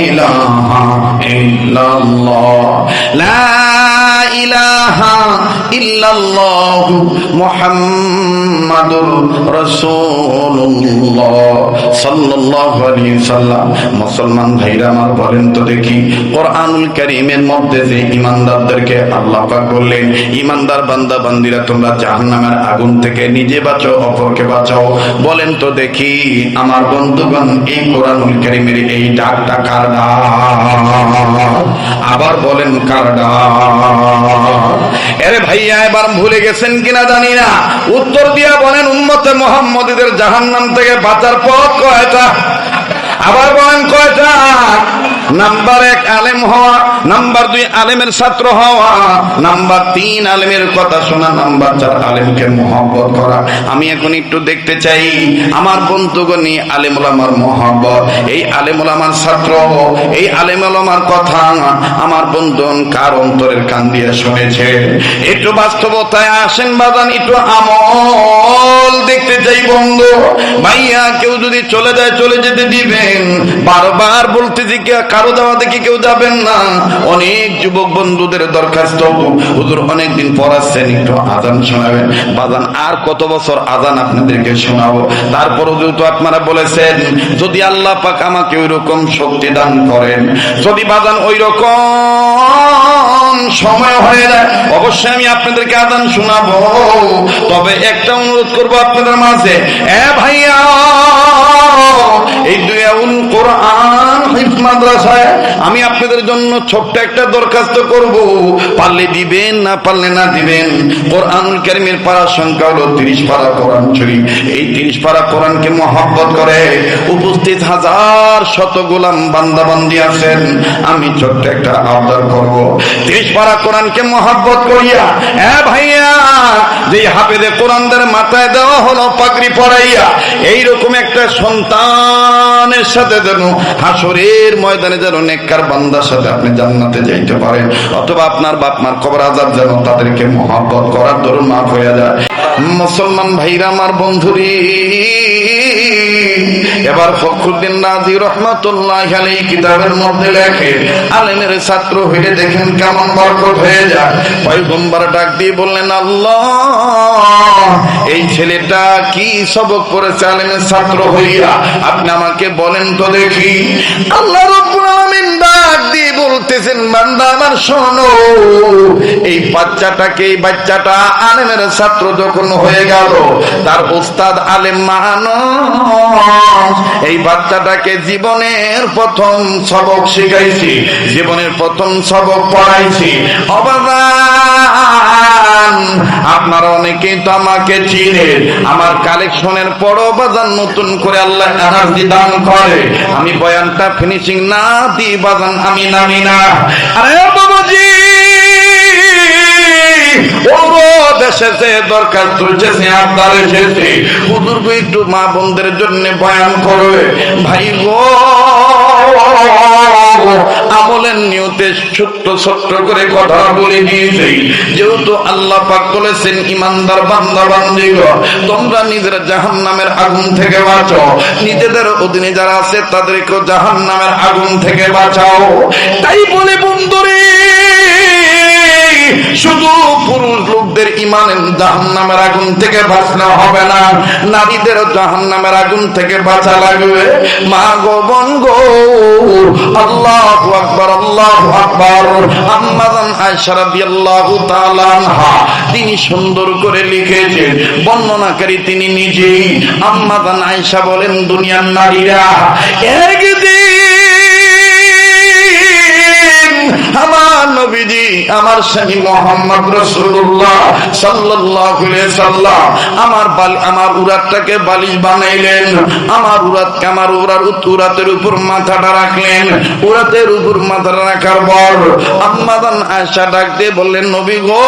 ইলাহা ইল্লাল্লাহ লা ইলাহা ইল্লাল্লাহ মুহাম্মাদুর রাসূলুল্লাহ সাল্লাল্লাহু আলাইহি সাল্লাম। মুসলমান ভাইরা আমার বলেন তো দেখি, কোরআনুল কারীমের মধ্যে যে ঈমানদারদেরকে আল্লাহ পাক বললেন, ঈমানদার বান্দা বান্দীরা তোমরা জাহান্নামের আগুন থেকে নিজে বাঁচো, অপরকে বাঁচাও। বলেন তো দেখি আমার বন্ধুগণ, এই কোরআনুল কারীমের এই ডাকটা কার ডাক? আবার বলেন কার ডাক? আরে ভাইয়া এবার ভুলে গেছেন কিনা জানি না, উত্তর দিয়া বলেন উম্মতে মুহাম্মদীদের জাহান্নাম থেকে বাঁচার পথ কয়টা? আবার বলেন কয়টা? নাম্বার 1 আলেম হওয়া, নাম্বার 2 আলেমের ছাত্র হওয়া, নাম্বার 3 আলেমের কথা শোনা, নাম্বার 4 আলেমকে মহব্বত করা। আমি এখন একটু দেখতে চাই আমার বন্ধুগণ আলেম ওলামার মহব্বত, এই আলেম ওলামার ছাত্র, এই আলেম ওলামার কথা আমার বন্ধুগণ কার অন্তরের কান দিয়ে শুনেছে? একটু বাস্তবতায় আসেন বাজান, একটু আমল দেখতে চাই বন্ধু। ভাইয়া কেউ যদি চলে যায় চলে যেতে দিবেন, বারবার বলতেছি কারো যাওয়া দেখি কেউ যাবেন না। অনেক যুবক বন্ধুদের দরখাস্ত, হুজুর অনেকদিন পড়াচ্ছেন একটু আজান শোনাবেন। বাজান আর কত বছর আজান আপনাদেরকে শোনাবো? তারপরও যেহেতু আপনারা বলেছেন, যদি আল্লাহ পাক আমাকে ওই রকম শক্তি দান করেন, যদি বাজান ওই রকম সময় হয়ে যায়, অবশ্যই আমি আপনাদেরকে আজান শোনাবো। তবে একটা অনুরোধ করবো আপনাদের মাঝে, ভাইয়া এই দুয়াউল কোরআন হিফজ মাদ্রাসায় আমি আপনাদের জন্য ছোট্ট একটা দরখাস্ত করব, পারলে দিবেন, না পারলে না দিবেন। কোরআনুল কারীমের পারা সংখ্যা হলো 30 পারা কোরআন শরীফ। এই 30 পারা কোরআনকে মহব্বত করে উপস্থিত হাজার শত গোলাম বান্দা বান্দি আছেন, আমি ছোট্ট একটা আবদার করব, 30 পারা কোরআনকে মহব্বত করিয়া ভাইয়া যে হাফেজে কোরআনদের মাথায় দেওয়া হলো পাগড়ি পরাইয়া, এইরকম একটা সন্তানের সাথে যেন হাসরের ময়দানে যেন নেককার বান্দার সাথে আপনি জান্নাতে যাইতে পারেন, অথবা আপনার বাপ মার কবর আযাব যেন তাদেরকে মহব্বত করার দরুন মাফ হয়ে যায়। মুসলমান ভাইরা আমার বন্ধুরি, এবার ফখরুদ্দিন রাজি রহমাতুল্লাহ আলাইহি কিতাবের মধ্যে লেখে, আলেমের ছাত্র হইলে দেখেন কেমন বরকত হয়ে যায়। পয়গম্বর ডাক দিয়ে বললেন, আল্লাহ এই ছেলেটা কি সবক পড়েছে আলেমের ছাত্র হইয়া, আপনি আমাকে বলেন তো দেখি। আল্লাহ রাব্বুল আলামিন ডাক দিয়ে বলতেছেন, বান্দা আমার শোনো, এই বাচ্চাটাকে, এই বাচ্চাটা আলেমের ছাত্র যখন হয়ে গেল, তার উস্তাদ আলেম মানুষ, এই বাচ্চাটাকে জীবনের প্রথম সবক শিখাইছি, জীবনের প্রথম সবক পড়াইছি। অবাদান আপনারা অনেকেই তো আমাকে চিনে, আমার কালেকশনের পরও বাজান নতুন করে আল্লাহ এনার্জি দান করে, আমি বয়ানটা ফিনিশিং না দিই বাজান আমি নামি না। আরে বাবাজি দেশে দরকার তুলছে আপনার এসেছে, হুজুর একটু মা বোনদের জন্য বয়ান করবে। ভাই গো আমলের নিয়তে ছোট্ট ছোট্ট করে কথা বলে দিয়েছে, যেহেতু আল্লাহ পাক বলেছেন ইমানদার বান্দা বান্দীগণ তোমরা নিজেরা জাহান্নামের আগুন থেকে বাঁচো, নিজেদের অধীনে যারা আছে তাদেরকেও জাহান্নামের আগুন থেকে বাঁচাও। তাই বলে বন্ধুরে, শুধু পুরুষ লোকদের ইমানের জাহান্নামের আগুন থেকে বাঁচলে হবে না, নারীদেরও জাহান্নামের আগুন থেকে বাঁচা লাগবে। মা গো বোন গো, আল্লাহু আকবার, আল্লাহু আকবার। আম্মা জান আয়েশা রাদিয়াল্লাহু তাআলা আনহা তিনি সুন্দর করে লিখেছেন, বর্ণনাকারী তিনি নিজেই। আম্মা জান আয়েশা বলেন, দুনিয়ার নারীরা একদিন আমার নবীজি, আমার স্বামী মুহাম্মদ রাসূলুল্লাহ সাল্লাল্লাহু আলাইহি সাল্লাম আমার উরাতটাকে বালিশ বানাইলেন। আমার উরাতের উপর মাথাটা রাখলেন। উরাতের উপর মাথাটা রাখার পর আম্মা জান আয়েশা ডাক দিয়ে বললেন, নবী গো,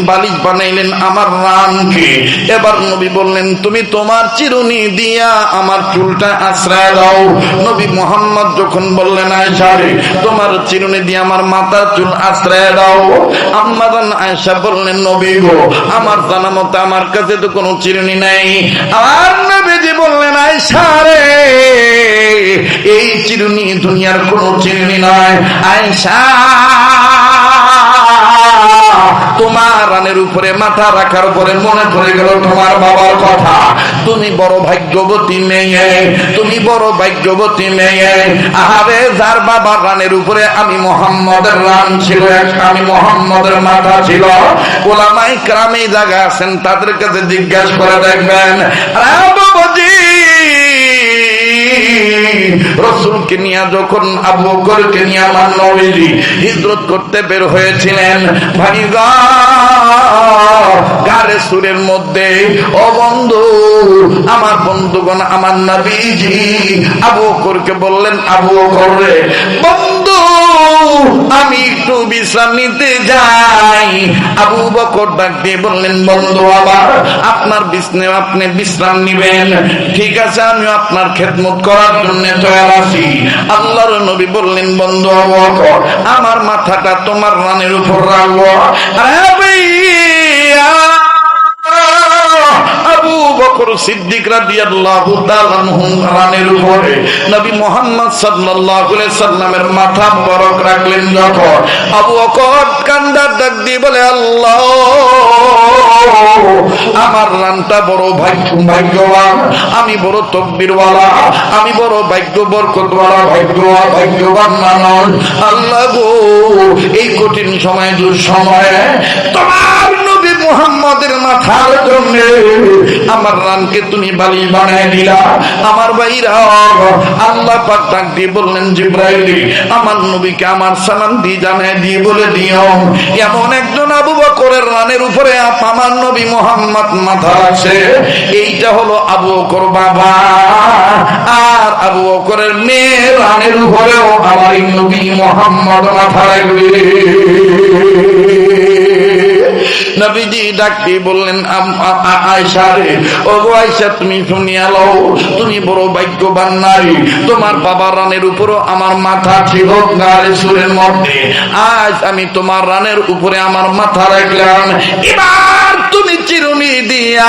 বালিশ বানাইলেন আমার রানকে। এবার নবী বললেন, তুমি তোমার চিরুনি দিয়া আমার চুলটা আশ্রয় দাও। নবী মুহাম্মদ যখন বললেন, আয়েশা রে, তোমার চিরুনি দিয়ে আমার মাথার চুল আশ্রয় দাও। আম্মা জান আয়েশা বললেন, নবী গো, আমার জানা মতে আমার কাছে তো কোনো চিরুনি নাই। আর নবীজি বললেন, আয়েশা রে, এই চিরুনি দুনিয়ার কোনো চিরুনি নয়। আয়েশা, তোমার রানের উপরে মাথা রাখার পরে মনে পড়ে গেল তোমার বাবার কথা। তুমি বড় ভাগ্যবতী মেয়ে, তুমি বড় ভাগ্যবতী মেয়ে। আহারে, যার বাবার রানের উপরে আমি মুহাম্মদের রান ছিল, আমি মুহাম্মদের মাথা ছিল। ওলামায়ে কেরাম এই জায়গা আছেন, তাদের কাছে জিজ্ঞাসা করে দেখবেন। বাবাজি, রাসূলকে নিয়ে যখন আবু বকরকে নিয়ে আমার নবীজি হিজরত করতে বের হয়েছিলেন, ভাইগা গারে সুরের মধ্যে, ও বন্ধু, আমার বন্ধুগণ, আমার নবীজি আবু বকরকে বললেন, আবু বকর রে, বন্ধু, আমি একটু বিশ্রাম নিতে যাই। আবু বকর ডাক দিয়ে বললেন, বন্ধু আমার, আপনার আপনি বিশ্রাম নিবেন, ঠিক আছে, আমি আপনার খেদমত করার জন্য তৈরি আছি। আল্লাহর নবী বললেন, বন্ধু আবু বকর, আমার মাথাটা তোমার রানের উপর রাখবো। আবু বকর সিদ্দিক রাদিয়াল্লাহু তাআলা আনহু রানের উপরে নবী মুহাম্মদ সাল্লাল্লাহু আলাইহি সাল্লামের মাথা মুবারক রাখলেন। যখন আবু বকর কান্দার ডাক দিয়ে বলে, আল্লাহ, আমার রানটা বড় ভাগ্যবান, আমি বড় তকবীরওয়ালা, আমি বড় বরকতওয়ালা, ভাগ্যবান মানুষ। আল্লাহ গো, এই কঠিন সময়, দুঃসময়ে তোমার নবী মুহাম্মদের মাথার জন্য আমার রানকে তুমি বালিশ বানায় দিলা। আমার ভাইরা, আল্লাহ পাক ডাক দিয়ে বললেন, জিবরাইল, আমার নবীকে আমার সালাম দিয়ে জানায় দিয়ে বলে দিও, এমন একজন আবু বকরের রানের উপরে আমার নবী মুহাম্মদ মাথা রাখছে। এইটা হলো আবু বকর বাবা, আর আবু বকরের মেয়ে রানের উপরেও আমার নবী মুহাম্মদ মাথা রাখবে। নবীজি ডাক দিয়ে বললেন, আয়েশা রে, ও গো আয়েশা, তুমি শুনিয়া লও, তুমি বড় ভাগ্যবান নারী, তোমার বাবার রানের উপরও আমার মাথা ছিল গারে সুরের মধ্যে। আজ আমি তোমার রানের উপরে আমার মাথা রাখলাম। এবার তুমি চিরুনি দিয়া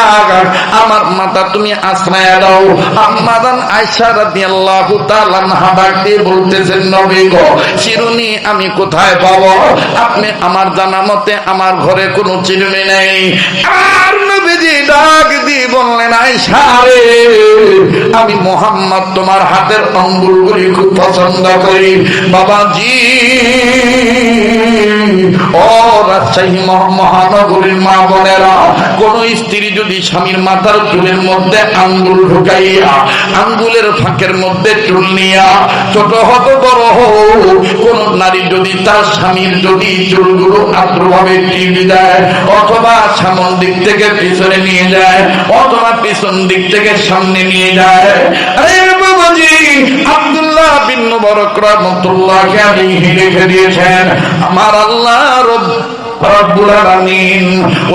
আমার মাথা তুমি আশ্রয় দাও। আম্মা জান আয়েশা রাদিয়াল্লাহু তাআলা আনহা ডাক দিয়ে বলতেছেন, নবী গো, চিরুনি আমি কোথায় পাবো? আপনি আমার জানা মতে আমার ঘরে কোনো চিরুনি নেই। আর নবীজি ডাক দিয়ে বললেন, আয়েশা রে, আমি মুহাম্মদ তোমার হাতের আঙ্গুলগুলি খুব পছন্দ করি। বাবাজি, ও রাজশাহী মহানগরীর মা বোনেরা, কোন স্ত্রী যদি স্বামীর মাথার চুলের মধ্যে আঙ্গুল ঢুকাইয়া আঙ্গুলের ফাঁকের মধ্যে চুল নিয়া ছোট হতো বড় হোক, কোন নারী যদি তার স্বামীর যদি চুলগুলো আদ্রভাবে টিপে দেয়, অথবা সামন দিক থেকে পিছনে নিয়ে যায়, অথবা পিছন দিক থেকে সামনে নিয়ে যায়, আরে বাবাজি, আব্দুল্লাহ বিন মুবারক রাহমাতুল্লাহি আলাইহি লিখে দিয়েছেন, আমার আল্লাহ রব্বুল আলামিন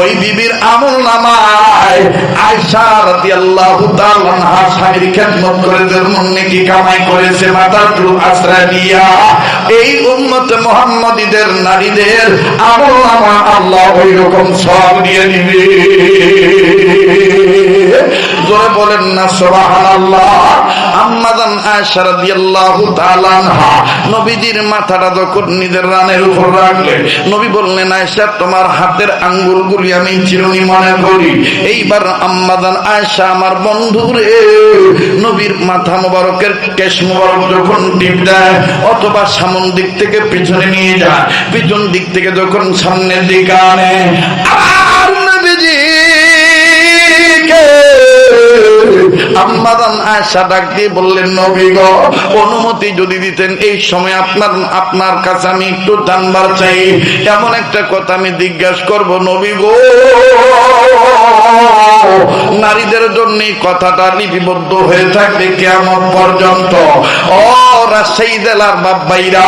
ওই বিবির আমলনামায় আয়েশা রাদিয়াল্লাহু তাআলা আনহা স্বামীর খেদমত করে যেমন নেকি কামাই করেছে মাথার চুল আশ্রয় দিয়া, এই উম্মতে মুহাম্মাদীদের নারীদের আমলনামা আল্লাহ ওই রকম সওয়াব দিয়ে দিবে। জোরে বলেন না সুবহানাল্লাহ। আম্মা জান আয়েশা রাদিয়াল্লাহু তাআলা আনহা নবীজির মাথাটা যখন নিজের রানের উপর রাখলেন, নবী বললেন, আয়েশা, তোমার হাতের আঙ্গুলগুলি আমি চিরুনি মনে করি। এইবার আম্মা জান আয়েশা আমার বন্ধু রে নবীর মাথা মোবারকের কেশ মোবারক যখন টিপ দেয় অথবা সামন দিক থেকে পিছনে নিয়ে যায়, পিছন দিক থেকে যখন সামনের দিকে আনে, আর নবীজি আম্মাদান আয়েশা ডাক দিয়ে বললেন, নবী গো, অনুমতি যদি দিতেন এই সময় আপনার কাছে আমি একটু জানবার চাই, এমন একটা কথা আমি জিজ্ঞাসা করব নবী গো। নারীদের জন্য কথাটা লিপিবদ্ধ হয়ে থাকবে কিয়ামত পর্যন্ত। ও রাজশাহী জেলার বাবাইরা,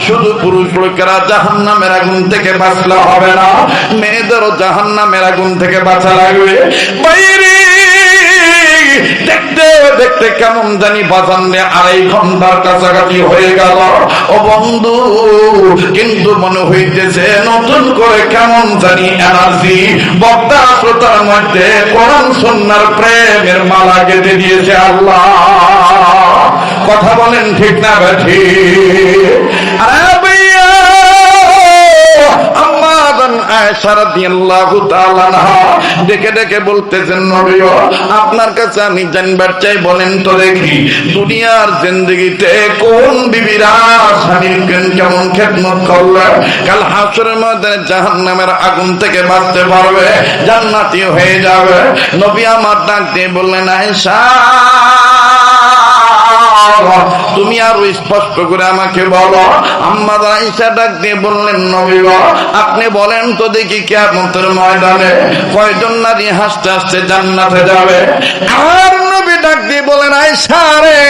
শুধু পুরুষ লোকেরা জাহান্নামের আগুন থেকে বাঁচলে হবে না, মেয়েদেরও জাহান্নামের আগুন থেকে বাঁচা লাগবে। বাইরে দেখতে দেখতে কেমন জানি বাজানে 2.5 ঘন্টার কাছাকাছি হয়ে গেল ও বন্ধু, কিন্তু মনে হইতেছে নতুন করে কেমন জানি এনার্জি বক্তা শ্রোতার মধ্যে কোরআন সুন্নাহর প্রেমের মালা গেঁথে দিয়েছে আল্লাহ। কথা বলেন ঠিক না বেঠি? আরে ভাইয়া, আয়েশা রাদিয়াল্লাহু তাআলা আনহা ডেকে ডেকে বলতেছেন, নবী গো, আপনার কাছে আমি জানবার চাই, বলেন তো দেখি দুনিয়ার জিন্দেগিতে কোন বিবিরা স্বামীর কেমন খেদমত করলে কাল হাসরের ময়দানে জাহান্নামের আগুন থেকে বাঁচতে পারবে, জান্নাতি হয়ে যাবে। নবী আমার ডাক দিয়ে বললেন, আয়েশা তুমি আরো স্পষ্ট করে আমাকে বলো। আম্মা আয়েশা ডাক দিয়ে বললেন, নবী গো, আপনি বলেন তো দেখি কিয়ামতের ময়দানে কয়জন নারী হাসতে হাসতে জান্নাতে যাবে? আর নবী ডাক দিয়ে বলেন, আয়েশা রে,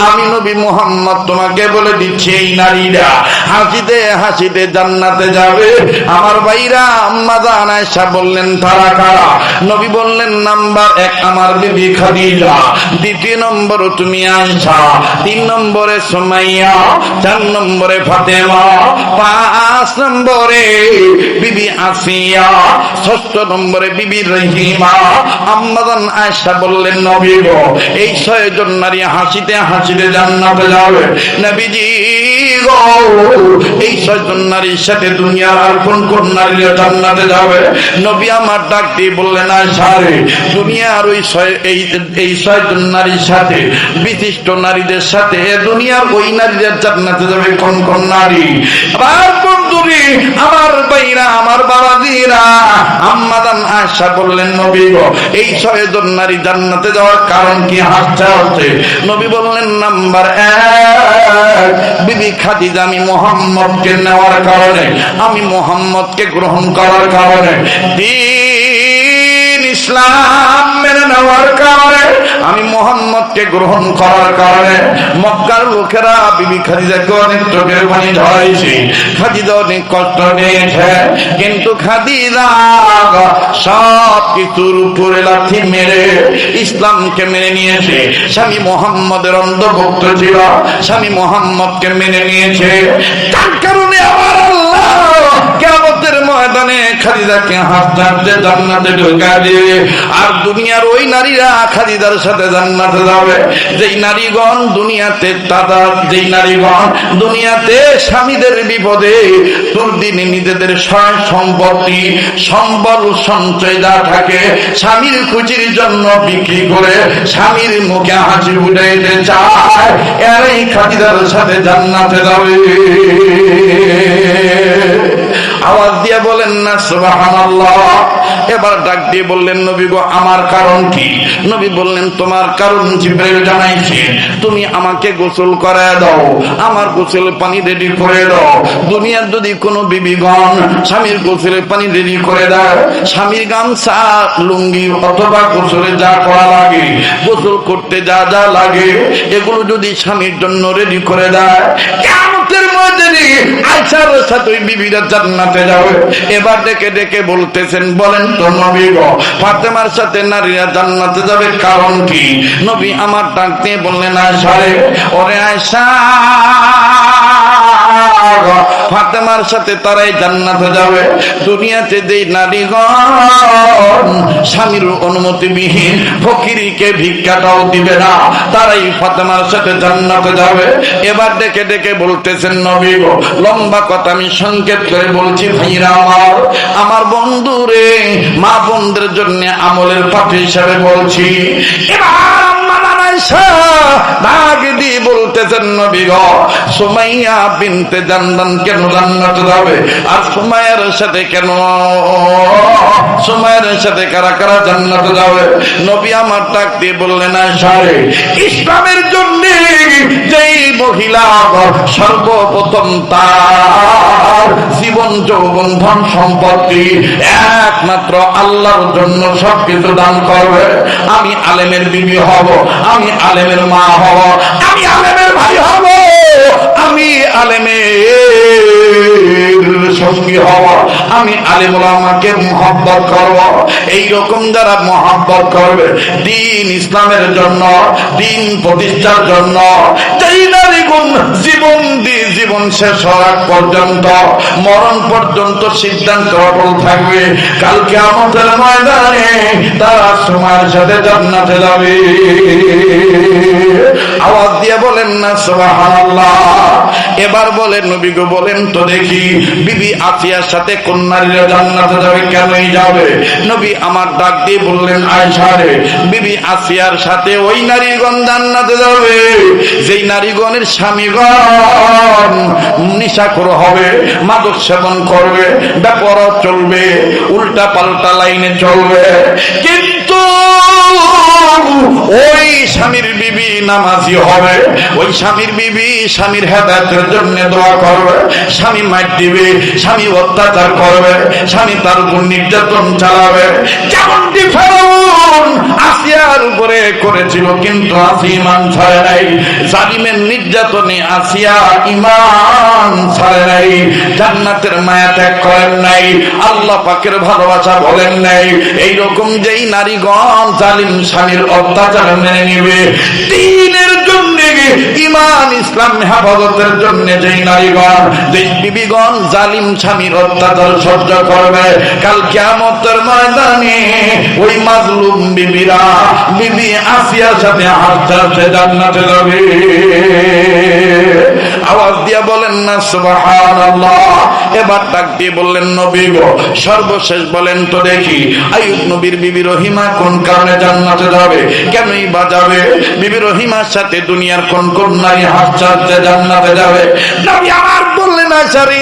আমি নবী মুহাম্মদ তোমাকে বলে দিচ্ছি, এই নারীরা হাসিতে হাসিতে জান্নাতে যাবে। আমার ভাইরা, আম্মা আয়েশা বললেন, তারা কারা? নবী বললেন, নাম্বার 1 আমার বিবি খাদিজা, 2 নম্বর তুমি আয়েশা, 3 নম্বরে সুমাইয়া, 4 নম্বরে ফাতেমা, 5 নম্বরে বিবি আসিয়া, 6 নম্বরে বিবি রহিমা। আম্মাজান আয়েশা বললেন, নবী গো, এই 6 জন নারী হাসিতে হাসিতে জান্নাতে যাবে। নবীজি গো, এই 6 জন নারীর সাথে দুনিয়ার আর কোন কোন নারীরা জান্নাতে যাবে? নবী আমার ডাক দিয়ে বললেন, আয়েশা রে, দুনিয়ার ওই 6 জন নারীর সাথে, বিশিষ্ট নারীদের সাথে দুনিয়ার ওই নারীরা জান্নাতে যাবে কোন কোন নারী? আবার বন্ধুরি, আমার ভাইরা, আমার বাবাজিরা, আম্মাদান আয়েশা বললেন, নবী গো, এই 6 জন নারী জান্নাতে যাওয়ার কারণ কি? হাসতে হাসতে নবী বললেন, নাম্বার 1 বিবি খাদিজা, আমি মুহাম্মদকে নেওয়ার কারণে, আমি মুহাম্মদকে গ্রহণ করার কারণে, ইসলাম মেনে নেওয়ার কারণে, আমি মুহাম্মদকে গ্রহণ করার কারণে মক্কার লোকেরা বিবি খাদিজাকে অনেক চোখের পানি ঝরাইছে, খাদিজা অনেক কষ্ট নিয়েছে, কিন্তু খাদিজা সব কিছুর উপরে লাথি মেরে ইসলামকে মেনে নিয়েছে। স্বামী মুহাম্মদের অন্তর্ভুক্ত ছিল, স্বামী মুহাম্মদকে মেনে নিয়েছে। তার কারণে আমার আল্লাহ কিয়ামতের ময়দানে খাদিজাকে হাসতে হাসতে জান্নাতে ঢোকা দিবে। আর দুনিয়ার ওই নারীরা খাদিজার সাথে জান্নাতে যাবে যেই নারীগণ দুনিয়াতে যেই নারীগণ দুনিয়াতে স্বামীদের বিপদে দুর্দিনে নিজেদের সয় সম্পত্তি সম্বল সঞ্চয় যা থাকে স্বামীর খুশির জন্য বিক্রি করে স্বামীর মুখে হাসি ফুটাইতে চায়, এরাই খাদিজার সাথে জান্নাতে যাবে। আওয়াজ দিয়ে বলেন না সুবহানাল্লাহ। এবার ডাক দিয়ে বললেন, নবী গো, আমার কারণ কি? নবী বললেন, তোমার কারণ জিবরাইল জানাইছে, তুমি আমাকে গোসল করায় দাও, আমার গোসল পানি রেডি করে দাও। দুনিয়ার যদি কোনো বিবিগণ স্বামীর গোসলের পানি রেডি করে দেয়, স্বামীর গামছা লুঙ্গি অথবা গোসলে যা করা লাগে, গোসল করতে যা যা লাগে, এগুলো যদি স্বামীর জন্য রেডি করে দেয়, কিয়ামতের ময়দানে আয়েশার সাথে ওই বিবিরা জান্নাতে যাবে। এবার ডেকে ডেকে বলতেছেন, বলেন তো নবী গো, ফাতেমার সাথে নারীরা জান্নাতে যাবে কারণ কি? নবী আমার ডাক দিয়ে বললেন, আয়েশা রে, ওরে আয়েশা, ফাতেমার সাথে তারাই জান্নাতে যাবে দুনিয়াতে যেই নারীগণ স্বামীর অনুমতিবিহীন ফকিরকে ভিক্ষাটাও দিবে না, তারাই ফাতেমার সাথে জান্নাতে যাবে। এবার ডেকে ডেকে বলতেছেন, নবী গো, লম্বা কথা আমি সংক্ষেপ করে বলছি, ভাইরা আমার বন্ধুরে, মা বোনদের জন্য আমলের পাঠ হিসাবে বলছি। এবার বলতেছেন নবী গো, সুমাইয়া বিনতে জান্নাত কেন জান্নাতে যাবে, আর সুমাইয়ার সাথে কেন, সুমাইয়ার সাথে কারা কারা জান্নাতে যাবে? নবী আমার ডাক দিয়ে বললেন, আয়সারে, ইসলামের জন্য যেই মহিলা সর্বপ্রথম তার জীবন যৌবন ধন সম্পত্তি একমাত্র আল্লাহর জন্য সবকিছু দান করবে, আমি আলেমের বিবি হব, আমি আলেমের মা হব, আমি আলেমের ভাই হব, আমি আলেমের সঙ্গী হব, আমি আলেম ওলামাকে মহব্বত করব। এইরকম যারা মহব্বত করবে দ্বীন ইসলামের জন্য, দ্বীন প্রতিষ্ঠার জন্য, যেই নারীগুণ জীবন দিয়ে জীবন শেষ হওয়ার পর্যন্ত, মরণ পর্যন্ত সিদ্ধান্ত অটল থাকবে, কালকে আমাদের ময়দানে তারা সময়ের সাথে জান্নাতে যাবে। আওয়াজ দিয়ে বলেন না সুবহানাল্লাহ। এবার বলেন নবী গো, বলেন তো দেখি, বিবি আসিয়ার সাথে কোন নারীরা জান্নাতে যাবে, কেনই যাবে? নবী আমার ডাক দিয়ে বললেন, আয়েশা রে, বিবি আসিয়ার সাথে ওই নারীগণ জান্নাতে যাবে যেই নারীগণের স্বামীগণ নিশাখোর হবে, মাদক সেবন করবে, বেপরোয়া চলবে, উল্টা পাল্টা লাইনে চলবে, কিন্তু ওই স্বামীর বিবি নামাজি হবে, ওই স্বামীর বিবি স্বামীর হেদায়েতের জন্য দোয়া করবে, স্বামী মার দিবে, স্বামী অত্যাচার করবে, স্বামী তার উপর নির্যাতন চালাবে, যেমনটি ফেরাউন আসিয়ার উপরে করেছিল, কিন্তু আসিয়া ঈমান ছাড়ে নাই, জালিমের নির্যাতনে আসিয়া ঈমান ছাড়ে নাই, জান্নাতের মায়া ত্যাগ করেন নাই, আল্লাহ পাকের ভালোবাসা বলেন নাই। এইরকম যেই নারীগণ জালিম স্বামীর অত্যাচার মেনে নিবে, দ্বীনের জন্য ঈমান ইসলাম হেফাজতের জন্য যেই নারীগণ, যেই বিবিগণ জালিম স্বামীর অত্যাচার সহ্য করবে, কাল কিয়ামতের ময়দানে ওই মাজলুম বিবিরা বিবি আসিয়ার সাথে হাত ধরে জান্নাতে যাবে। আওয়াজ দিয়া বলেন না সুবহানাল্লাহ। এবার ডাক দিয়ে বললেন, নবী গো, সর্বশেষ বলেন তো দেখি, আইয়ুব নবীর বিবি রহিমা কোন কারণে জান্নাতে যাবে, কেনই বা যাবে? বিবি রহিমার সাথে দুনিয়ার কোন কোন নারী হাত চাচ্ছে জান্নাতে যাবে? নবী আমার বললেন, আয়েশা রে,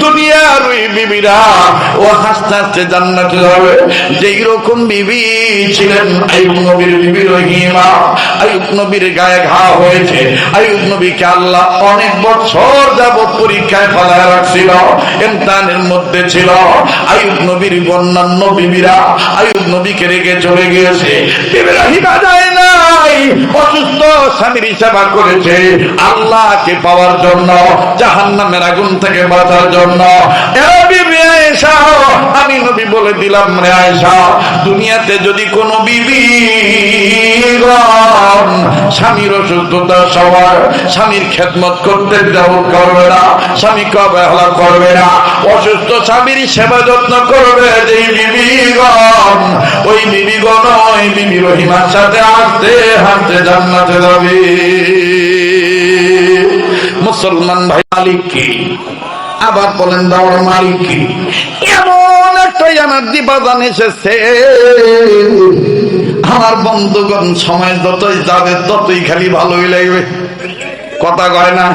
দুনিয়ার ওই বিবিরা ও হাসতে হাসতে জান্নাতে যাবে যেই রকম বিবি ছিলেন আইয়ুব নবীর বিবি রহিমা। আইয়ুব নবীর গায়ে ঘা হয়েছে, আইয়ুব নবীকে আল্লাহ অনেক বছর যাবত পরীক্ষায় ফেলায় রাখছিল, ইমতিহানের মধ্যে ছিল। আইয়ুব নবীর অন্যান্য বিবিরা আইয়ুব নবীকে রেখে চলে গিয়েছে, বিবি রহিমা যায় নাই, অসুস্থ স্বামীর সেবা করেছে আল্লাহকে পাওয়ার জন্য, জাহান্নামের আগুন থেকে বাঁচার জন্য। আমি নবী বলে দিলাম রে আয়েশা, দুনিয়াতে যদি কোন বিবি স্বামীর অসুস্থতা সবার, স্বামীর খেদমত করতে করবে না, স্বামীকে অবহেলা করবে না, অসুস্থ স্বামীর সেবা যত্ন করবে যেই বিবিগণ, ওই বিবিগণ ওই বিবি রহিমার সাথে হাঁটতে হাঁটতে জান্নাতে যাবে। মুসলমান ভাই, মালিক কি? আবার বলেন দাওয়ার মালিক কি? এমন একটা এনার্জি বাজান এসেছে, আমার বন্ধুগণ, সময় যতই যাবে ততই খালি ভালোই লাগবে। কথা কয় না,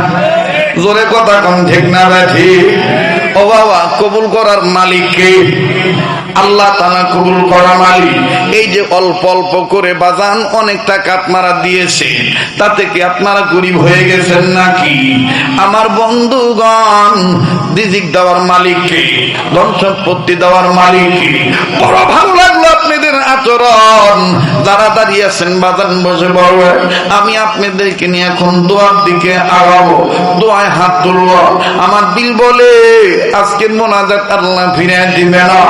জোরে কথা কম, ঠিক না ব্যাঠি? ও বাবা, কবুল করার মালিক কে? আল্লাহ তাআলা কবুল করা মালিক। এই যে অল্প অল্প করে বাজান অনেকটা কাটমারা দিয়েছে, তাতে কি আপনারা গরিব হয়ে গেছেন নাকি? আমার বন্ধুগণ, রিজিক দেওয়ার মালিক কে? ধন সম্পত্তি দেওয়ার মালিক কে? বড় ভালো লাগলো আপনাদের আচরণ। যারা দাঁড়িয়ে আছেন বাজান বসে পড়বে, আমি আপনাদেরকে নিয়ে এখন দোয়ার দিকে আগাবো, দোয়ায় হাত তুলবো। আমার দিল বলে আজকের মোনাজাত আল্লাহ ফিরিয়ে দিবে না,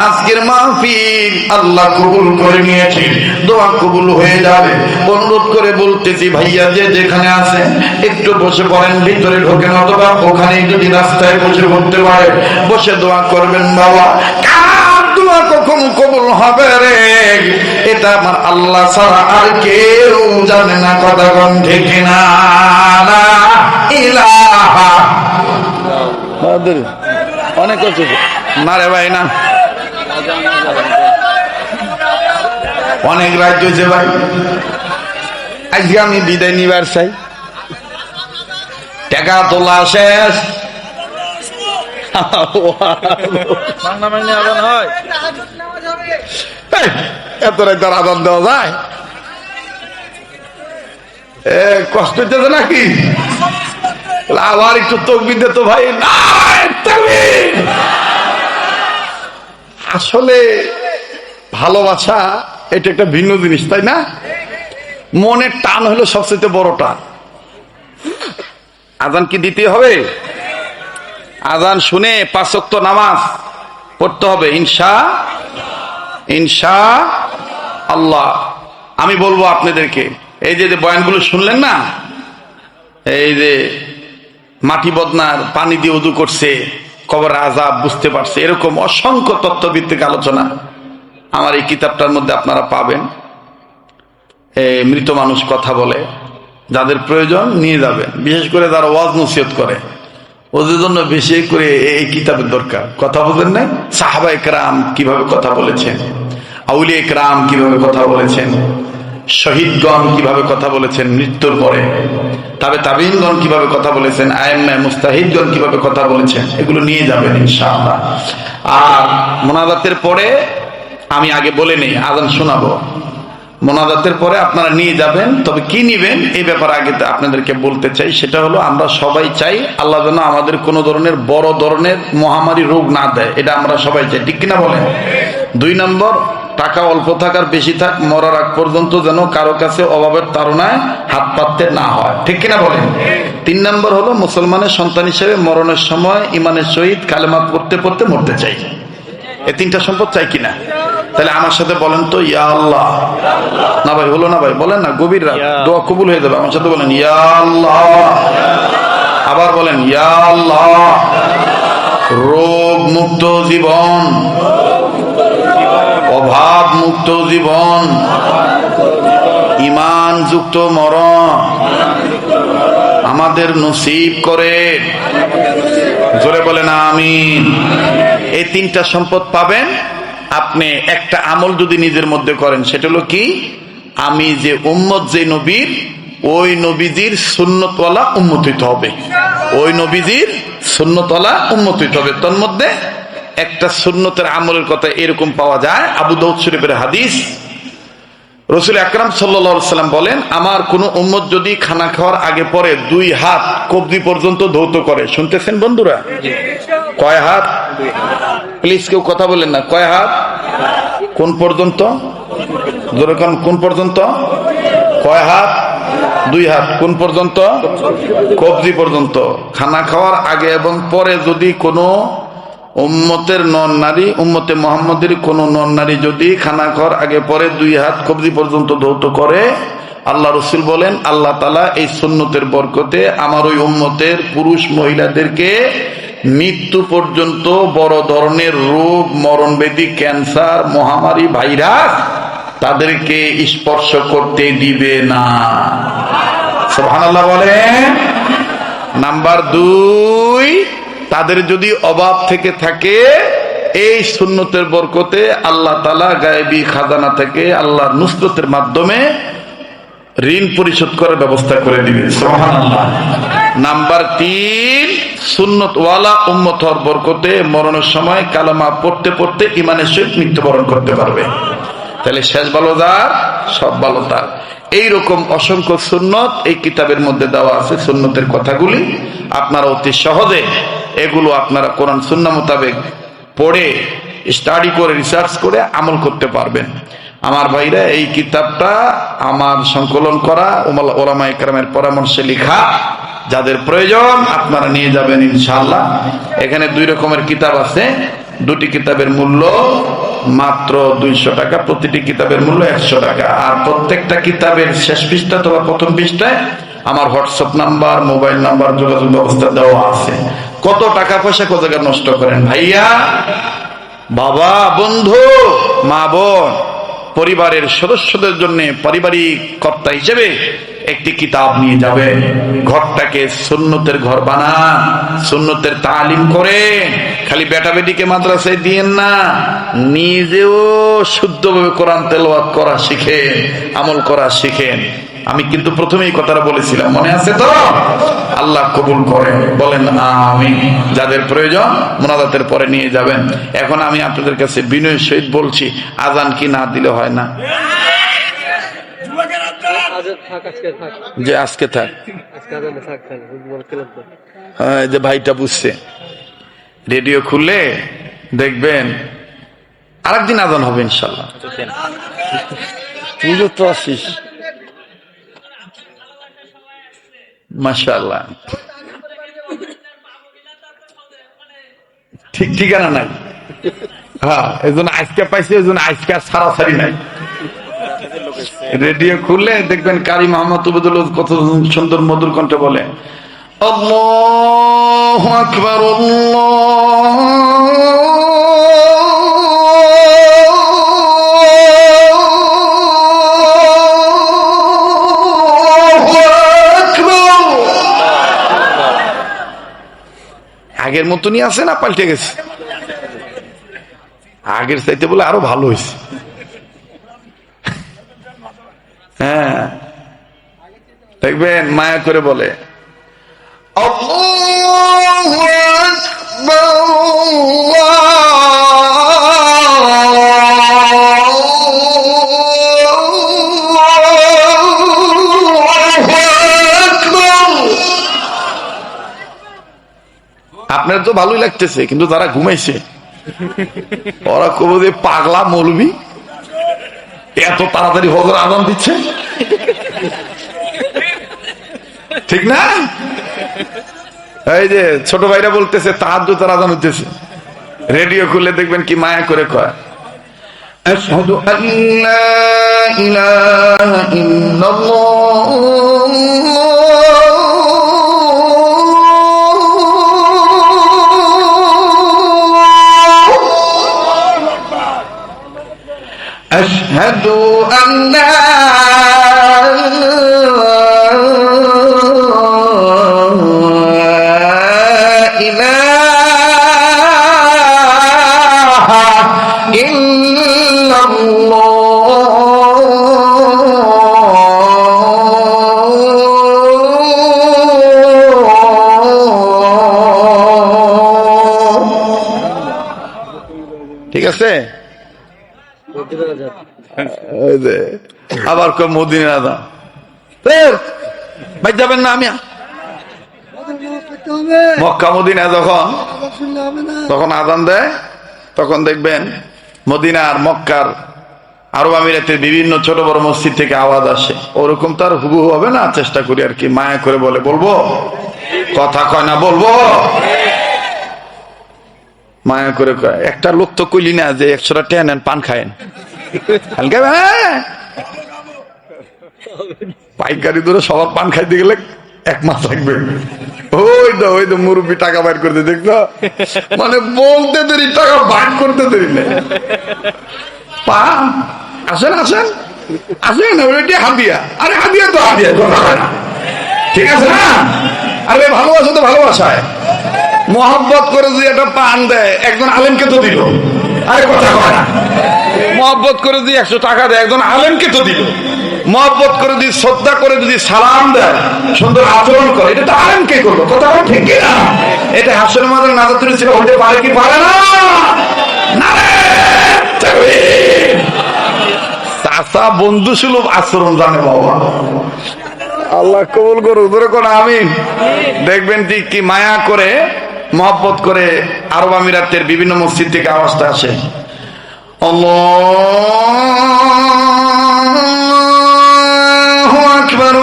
আজকের মাহফিল আল্লাহ কবুল করে নিয়েছে, দোয়া কবুল হয়ে যাবে। অনুরোধ করে বলতেছি, ভাইয়া যে যেখানে আছেন একটু বসে পড়েন, ভিতরে ঢোকেন, অথবা ওখানে যদি রাস্তায় বসে পড়তে পারে বসে দোয়া করবেন। বাবা, কার দোয়া কখন কবুল হবে রে, এটা আমার আল্লাহ ছাড়া আর কেউ জানে না। কথা কোন ঠিক না? ইলাহা অনেক কিছু না রে ভাই, না অনেক রাত হয়েছে ভাই, আজকে আমি বিদায় নিবার চাই। টাকা তোলা শেষ, এত রাত আদান দেওয়া যায়? কষ্ট হচ্ছে নাকি? আবার একটু তকবির দে তো ভাই। আসলে ভালোবাসা এটা একটা ভিন্ন জিনিস, তাই না? মনের টান হলো সবচেয়ে বড় টান। আজান কি দিতে হবে? আজান শুনে 5 ওয়াক্ত নামাজ পড়তে হবে ইনশাআল্লাহ। আমি বলবো আপনাদেরকে, এই যে বয়ানগুলো শুনলেন না, এই যে মাটি বদনার পানি দিয়ে উযু করছে, কবর আযাব বুঝতে পারছে, এরকম অসংখ্য তত্ত্বভিত্তিক আলোচনা আমার এই কিতাবটার মধ্যে আপনারা পাবেন। মৃত মানুষ কথা বলে, যাদের প্রয়োজন নিয়ে যাবেন, বিশেষ করে যারা ওয়াজ নসিহত করে ওদের জন্য বেশি করে এই কিতাবের দরকার। কথা বলেন নাই? সাহাবায়ে কেরাম কিভাবে কথা বলেছেন, আউলিয়া কেরাম কিভাবে কথা বলেছেন, শহীদগণ কিভাবে কথা বলেছেন মৃত্যুর পরে, তবে তাবিঈনগণ কিভাবে কথা বলেছেন, আইম্মা মুস্তাহিদগণ কিভাবে কথা বলেছেন, এগুলো নিয়ে যাবেন ইনশাআল্লাহ। আর মোনাজাতের পরে আমি আগে বলে নেই, আজান শোনাবো, মোনাজাতের পরে আপনারা নিয়ে যাবেন। তবে কি নিবেন এই ব্যাপারে আগে আপনাদেরকে বলতে চাই, সেটা হলো আমরা সবাই চাই আল্লাহ যেন আমাদের কোনো ধরনের বড় ধরনের মহামারী রোগ না দেয়, এটা আমরা সবাই চাই, ঠিক কিনা বলেন? 2 নম্বর, টাকা অল্প থাকার বেশি থাক, মরার আগ পর্যন্ত যেন কারো কাছে অভাবের তাড়নায় হাত পাততে না হয়, ঠিক কিনা বলেন? 3 নম্বর হলো মুসলমানের সন্তান হিসেবে মরণের সময় ইমানের সহিত কালেমা পড়তে পড়তে মরতে চাই। এই 3টা সম্পদ চাই কিনা? তাহলে আমার সাথে বলেন তো, ইয়া আল্লাহ। না ভাই হলো না ভাই, বলেন না, গভীর রাত দোয়া কবুল হয়ে যাবে। আমার সাথে বলেন ইয়া আল্লাহ। আবার বলেন ইয়া আল্লাহ। রোগ মুক্ত জীবন, অভাব মুক্ত জীবন, ঈমান যুক্ত মরণ আমাদের নসিব করে। জোরে বলেন আমিন। এই 3টা সম্পদ পাবেন আপনি একটা আমল যদি নিজের মধ্যে করেন, সেটা হলো কি? আমি যে উম্মত, যে নবীর, ওই নবীজির সুন্নতওয়ালা উম্মত হইতে হবে, ওই নবীজির সুন্নতওয়ালা উম্মত হইতে হবে। তোর মধ্যে একটা সুন্নতের আমলের কথা এরকম পাওয়া যায়, আবু দাউদ শরীফের হাদিস। রাসূল আকরাম সাল্লাল্লাহু আলাইহি ওয়াসাল্লাম বলেন, আমার কোন উম্মত যদি খানা খাওয়ার আগে পরে 2 হাত কবজি পর্যন্ত ধৌত করে, শুনতেছেন বন্ধুরা? কয় হাত? প্লিজ কেউ কথা বলেন না, কয় হাত? কোন পর্যন্ত? জোরে কোন? কোন পর্যন্ত? কয় হাত? 2 হাত। কোন পর্যন্ত? কবজি পর্যন্ত। খানা খাওয়ার আগে এবং পরে যদি কোনো উম্মতের নন নারী, উম্মতে মুহাম্মাদের কোন নন নারী যদি খানা খাওয়ার আগে পরে 2 হাত কবজি পর্যন্ত ধৌত করে, আল্লাহ রাসূল বলেন আল্লাহ তাআলা এই সুন্নতের বরকতে আমার ওই উম্মতের পুরুষ মহিলাদেরকে মৃত্যু পর্যন্ত বড় ধরনের রোগ, মরণব্যাধি, ক্যান্সার, মহামারী, ভাইরাস তাদেরকে স্পর্শ করতে দিবে না। সুবহানাল্লাহ বলেন। নাম্বার 2, তাদের যদি অভাব থেকে থাকে, এই সুন্নতের বরকতে আল্লাহ তাআলা গায়েবী খাজানা থেকে আল্লাহর নুসরতের মাধ্যমে ঋণ পরিশোধ করার ব্যবস্থা করে দিবে। সুবহানাল্লাহ। নাম্বার 3, সুন্নত ওয়ালা উম্মত হওয়ার বরকতে মরণের সময় কালেমা পড়তে পড়তে ঈমানের সহিত মৃত্যুবরণ করতে পারবে। তাহলে শেষ ভালো যার, সব ভালো তার। এইরকম অসংখ্য সুন্নত এই কিতাবের মধ্যে দেওয়া আছে। সুন্নতের কথাগুলি আপনারা অতি সহজে এগুলো আপনারা কোরআন সুন্নাহ মোতাবেক পড়ে, স্টাডি করে, রিসার্চ করে আমল করতে পারবেন। আমার ভাইরা, এই কিতাবটা আমার সংকলন করা, ওলামায়ে কেরামের পরামর্শে লেখা। যাদের প্রয়োজন আপনারা নিয়ে যাবেন ইনশাআল্লাহ। এখানে 2 রকমের কিতাব আছে। 2টি কিতাবের মূল্য মাত্র 200 টাকা, প্রতিটি কিতাবের মূল্য 100 টাকা। আর প্রত্যেকটা কিতাবের শেষ পৃষ্ঠা অথবা প্রথম পৃষ্ঠায় আমার হোয়াটসঅ্যাপ নাম্বার, মোবাইল নাম্বার, যোগাযোগ ব্যবস্থা দেওয়া আছে। কত টাকা পয়সা কত জায়গায় নষ্ট করেন ভাইয়া, বাবা, বন্ধু, মা, বোন, পরিবারের সদস্যদের জন্য পারিবারিক কর্তা হিসেবে একটি কিতাব নিয়ে যাবেন। ঘরটাকে সুন্নতের ঘর বানান, সুন্নতের তালিম করে খালি বেটা বেটিকে মাদ্রাসায় দিয়েন না, নিজেও শুদ্ধভাবে কোরআন তেলাওয়াত করা শিখেন, আমল করা শিখেন। আমি কিন্তু প্রথমেই কথাটা বলেছিলাম, মনে আছে তো? আল্লাহ কবুল করেন, বলেন আমিন। যাদের প্রয়োজন মুনাজাতের পরে নিয়ে যাবেন। এখন আমি আপনাদের কাছে বিনয়ের সহিত বলছি, আজান কি না দিলে হয় না? যে আজকে থাক, যে ভাইটা বুঝছে, রেডিও খুললে দেখবেন আরেকদিন আজান হবে ইনশাল্লাহ। তুই তো আসিস, মাশাআল্লাহ। ঠিক ঠিকানা নাই। হ্যাঁ, এই জন্য আজকে পাইছি, এই জন্য আজকে আর ছাড়াছাড়ি নাই। রেডিও খুললে দেখবেন কারি মোহাম্মদ উবেদুল কত সুন্দর মধুর কণ্ঠে বলে, আল্লাহু আকবার, আগের মতনই আছে না পাল্টে গেছে? আগের চাইতে বলে আরো ভালো হয়েছে। হ্যাঁ, দেখবেন মায়া করে বলে, আল্লাহু আকবার, আপনার তো ভালোই লাগতেছে, কিন্তু যারা ঘুমাইছে ওরা কবে যে পাগলা মৌলবি, এত তাড়াতাড়ি হজর আজান দিচ্ছে, ঠিক না? এই যে ছোট ভাইরা বলতেছে তাহাজ্জুদের আজান হইতেছে, রেডিও খুলে দেখবেন কি মায়া করে কয়, আশহাদু আল্লা ইলাহা ইল্লাল্লাহ, আশহাদু আল্লা ইলাহা ইল্লাল্লাহ। ঠিক আছে? আবার মদিনা আজান ভাই যাবেন না? আমি মক্কা মদিনা যখন আজান দেয়, তখন দেখবেন মদিনার মক্কার আরব আমিরাতের বিভিন্ন ছোট বড় মসজিদ থেকে আওয়াজ আসে। ওরকম তো আর হুবহু হবে না, চেষ্টা করি আর কি। মায়া করে বলে, বলবো? কথা কয় না, বলবো? মায়া করে কয়, একটা লোক তো কইলি না যে 100টা টেন নেন, পান খায়েন হালকা। হ্যাঁ, পাইকারি দূরে সবার পান খাইতে গেলে 1 মাস লাগবে। ওই তো মুরব্বী টাকা বাইর করতে দেখলো, মানে বলতে দেরি, টাকা বাইর করতে দেরি নেই। আসেন আসেন আসেন, ওইটা হাদিয়া। আরে হাদিয়া তো হাদিয়া, ঠিক আছে না? আরে ভালোবাসা তো ভালোবাসায়, মহব্বত করে যদি একটা পান দেয় একজন আলেমকে তো দিল। আরে কথা কয় না? মহব্বত করে যদি 100 টাকা দেয় একজন আলেমকে তো দিল। মহব্বত করে যদি শ্রদ্ধা করে যদি সালাম দেয়, সুন্দর আচরণ করে, এটা তো আলেমকে করলো। কথা ঠিক না? এটা হাসরের মাঝে নাজাতুল ছিল, হতে পারে কি পারে না? চাচা বন্ধু সুলভ আচরণ জানে বাবা। আল্লাহ কবুল করুক, ধরে কোন আমিন। দেখবেন ঠিক কি মায়া করে মহব্বত করে আরব আমিরাতের বিভিন্ন মসজিদ থেকে আওয়াজটা আসে, আল্লাহু আকবার,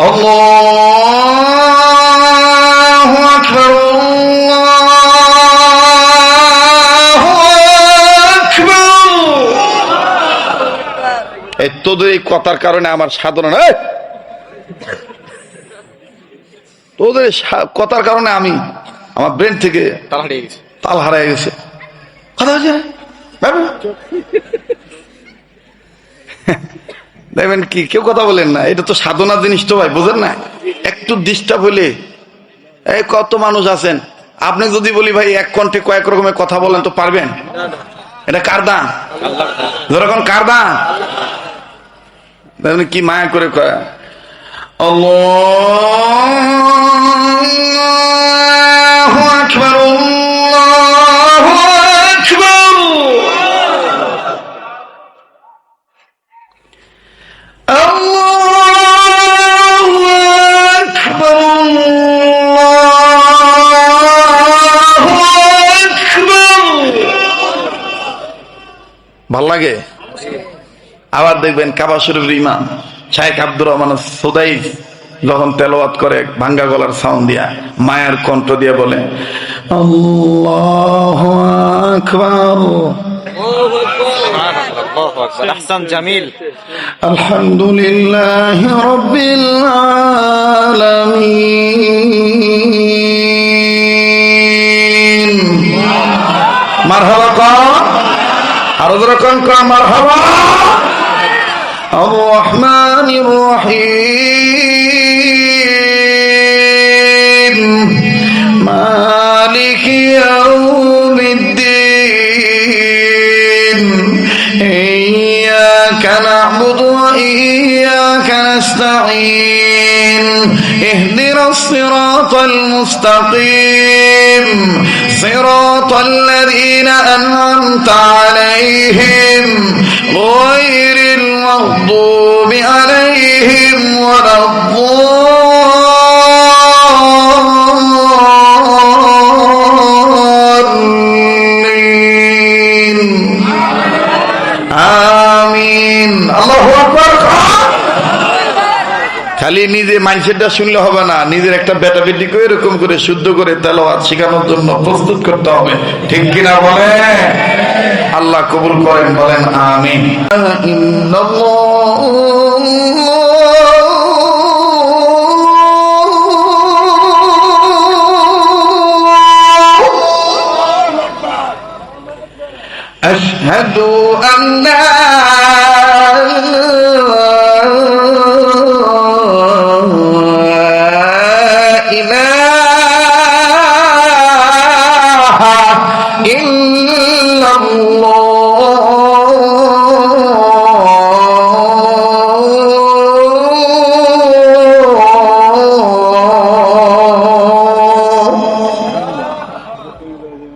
আল্লাহু আকবার, আল্লাহু আকবার। এই তোদের এই কথার কারণে আমার সাধনা, তোদের কথার কারণে আমি আমার ব্রেন থেকে তাল হারিয়ে গেছে। কথা হচ্ছে দেখবেন কি কেউ কথা বলেন না, এটা তো সাধনার জিনিস তো ভাই, বোঝেন না? একটু ডিস্টার্ব হলে এই কত মানুষ আছেন আপনি যদি বলি ভাই এক কণ্ঠে কয়েক রকমের কথা বলেন তো পারবেন? এটা কার দান? যখন কার দান? কি মায়া করে কয় আল্লাহু আকবার, আল্লাহু আকবার, আল্লাহু আকবার, আল্লাহু আকবার। ভাল লাগে? আবার দেখবেন কাবা শরীফের ইমাম শাইখ আব্দুর রহমান সুদাই যখন তেলাওয়াত করে ভাঙ্গা গলার সাউন্ড দিয়া, মায়ার কণ্ঠ দিয়ে বলে আল্লাহু আকবার, আলহামদুলিল্লাহি রাব্বিল আলামিন। মারহাবা কর, আরো যখন কর মারহাবা। الرحمن الرحيم مالك يوم الدين إياك نعبد وإياك نستعين اهدنا الصراط المستقيم صراط الذين أنعمت عليهم غير المغضوب عليهم ولا الضالين آمين। আল্লাহু আকবার। খালি নিজে মাইন্ডসেটটা শুনলে হবে না, নিজের একটা বেটা বেটিকে এরকম করে শুদ্ধ করে তেলাওয়াত শেখানোর জন্য প্রস্তুত করতে হবে, ঠিক কিনা বলে? আল্লাহ কবুল করেন, বলেন আমিন। আশহাদু আন্না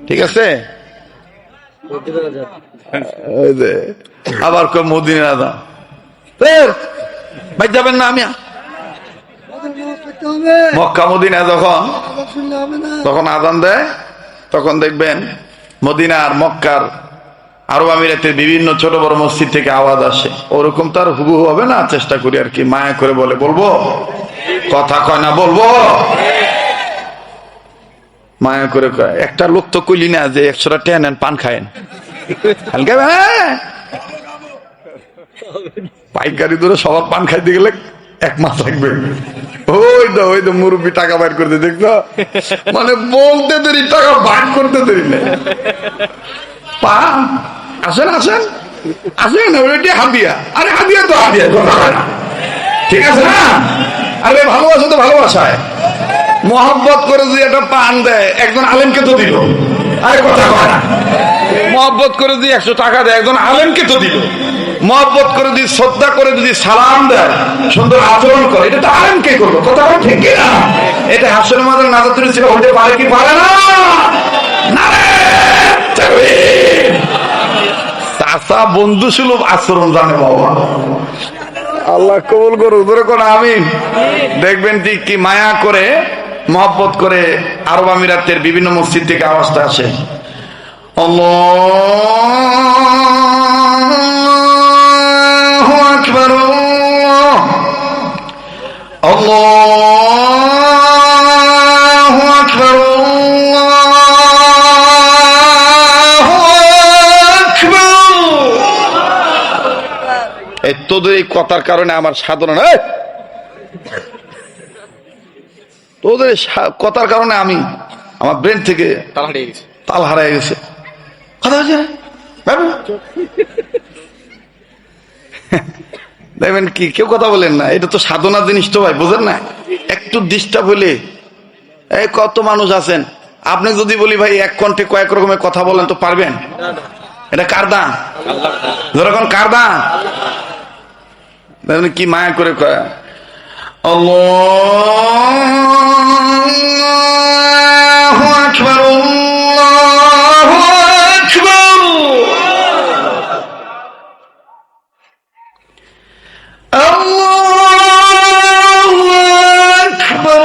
ঠিক আছে। আবার কয় মদিনা আজান ভাই যাবেন না? আমি মক্কা মদিনা যখন আজান দেয় তখন দেখবেন মদিনা আর মক্কার আরব আমিরাতের বিভিন্ন ছোট বড় মসজিদ থেকে আওয়াজ আসে। ওরকম তো আর হুবহু হবে না, চেষ্টা করি আর কি, মায়া করে বলে বলবো, কথা কয় না বলবো, মায়া করে কয়। একটা লোক তো কইলি না যে 100টা টেন পান খায়েন, পাইকারি ধরে সবার পান খাইতে গেলে 1 মাস লাগবে। ওই তো মুরব্বী টাকা বাইর করতে দেখতো, মানে বলতে দেরি টাকা বাইর করতে দেরি নেই। আসেন আসেন আসেন, ওইটি হাদিয়া। আরে হাদিয়া তো হাদিয়া, ঠিক আছে না? আরে ভালোবাসা তো ভালোবাসায়, মহব্বত করে যদি একটা পান দেয় একজন আলেমকে তো দিল। আরে কথা কয় না, মহব্বত করে যদি 100 টাকা দেয় একজন আলেমকে তো দিল। মহব্বত করে যদি শ্রদ্ধা করে যদি সালাম দেয়, সুন্দর আচরণ করে, এটা তো আলেমকে করবো। কথা ঠিক না? এটা হাসরের মাঝে নাজাতের ছিল, হতে পারে কি পারে না? চাচা বন্ধু সুলভ আচরণ জানে বাবা। আল্লাহ কবুল করুক, ধরে কোন আমিন। দেখবেন ঠিক কি মায়া করে মহব্বত করে আরব আমিরাতের বিভিন্ন মসজিদ থেকে আওয়াজটা আসে, আল্লাহু আকবার, আল্লাহু আকবার, আল্লাহু আকবার। এই তোদের এই কথার কারণে আমার সাধনা, তোদের কথার কারণে আমি আমার ব্রেন থেকে তাল হারিয়ে গেছে। কথা হচ্ছে দেখবেন কি কেউ কথা বলেন না, এটা তো সাধনার জিনিস তো ভাই, বোঝেন না? একটু ডিস্টার্ব হলে এই কত মানুষ আছেন, আপনি যদি বলি ভাই এক কণ্ঠে কয়েক রকমের কথা বলেন তো পারবেন? এটা কার দান? যখন কার দান? কি মায়া করে কয় আল্লাহু আকবার, আল্লাহু আকবার, আল্লাহু আকবার,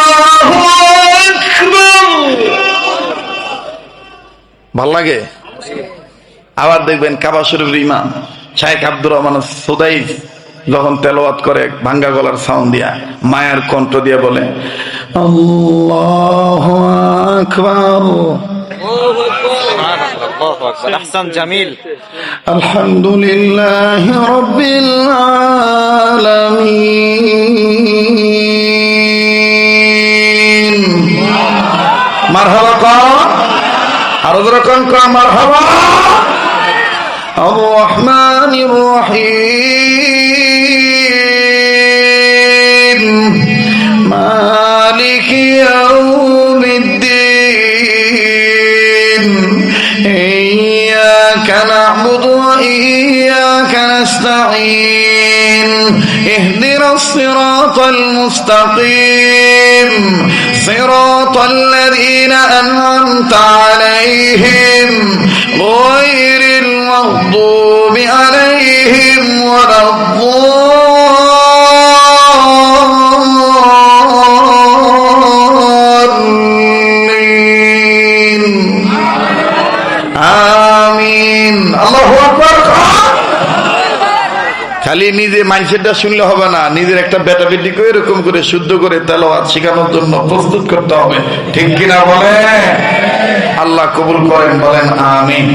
আল্লাহু আকবার। ভাল লাগে? আবার দেখবেন কাবা শরীফের ইমাম শাইখ আব্দুর রহমান সুদাইস যখন তেলাওয়াত করে ভাঙ্গা গলার সাউন্ড দিয়া মায়ার কণ্ঠ দিয়ে বলে আল্লাহু আকবার, আলহামদুলিল্লাহি রাব্বিল আলামিন। মারহাবা কর, আরো যখন কর মারহাবা। الرحمن الرحيم مالك يوم الدين إياك نعبد وإياك نستعين اهدنا الصراط المستقيم صراط الذين أنعمت عليهم غير المغضوب عليهم ولا الضالين آمين। আল্লাহু আকবার। খালি নিজে মাইন্ডসেটটা শুনলে হবে না, নিজের একটা বেটা বেটিকে এরকম করে শুদ্ধ করে তেলাওয়াত শেখানোর জন্য প্রস্তুত করতে হবে, ঠিক কিনা বলে? আল্লাহ কবুল করেন, বলেন আমিন।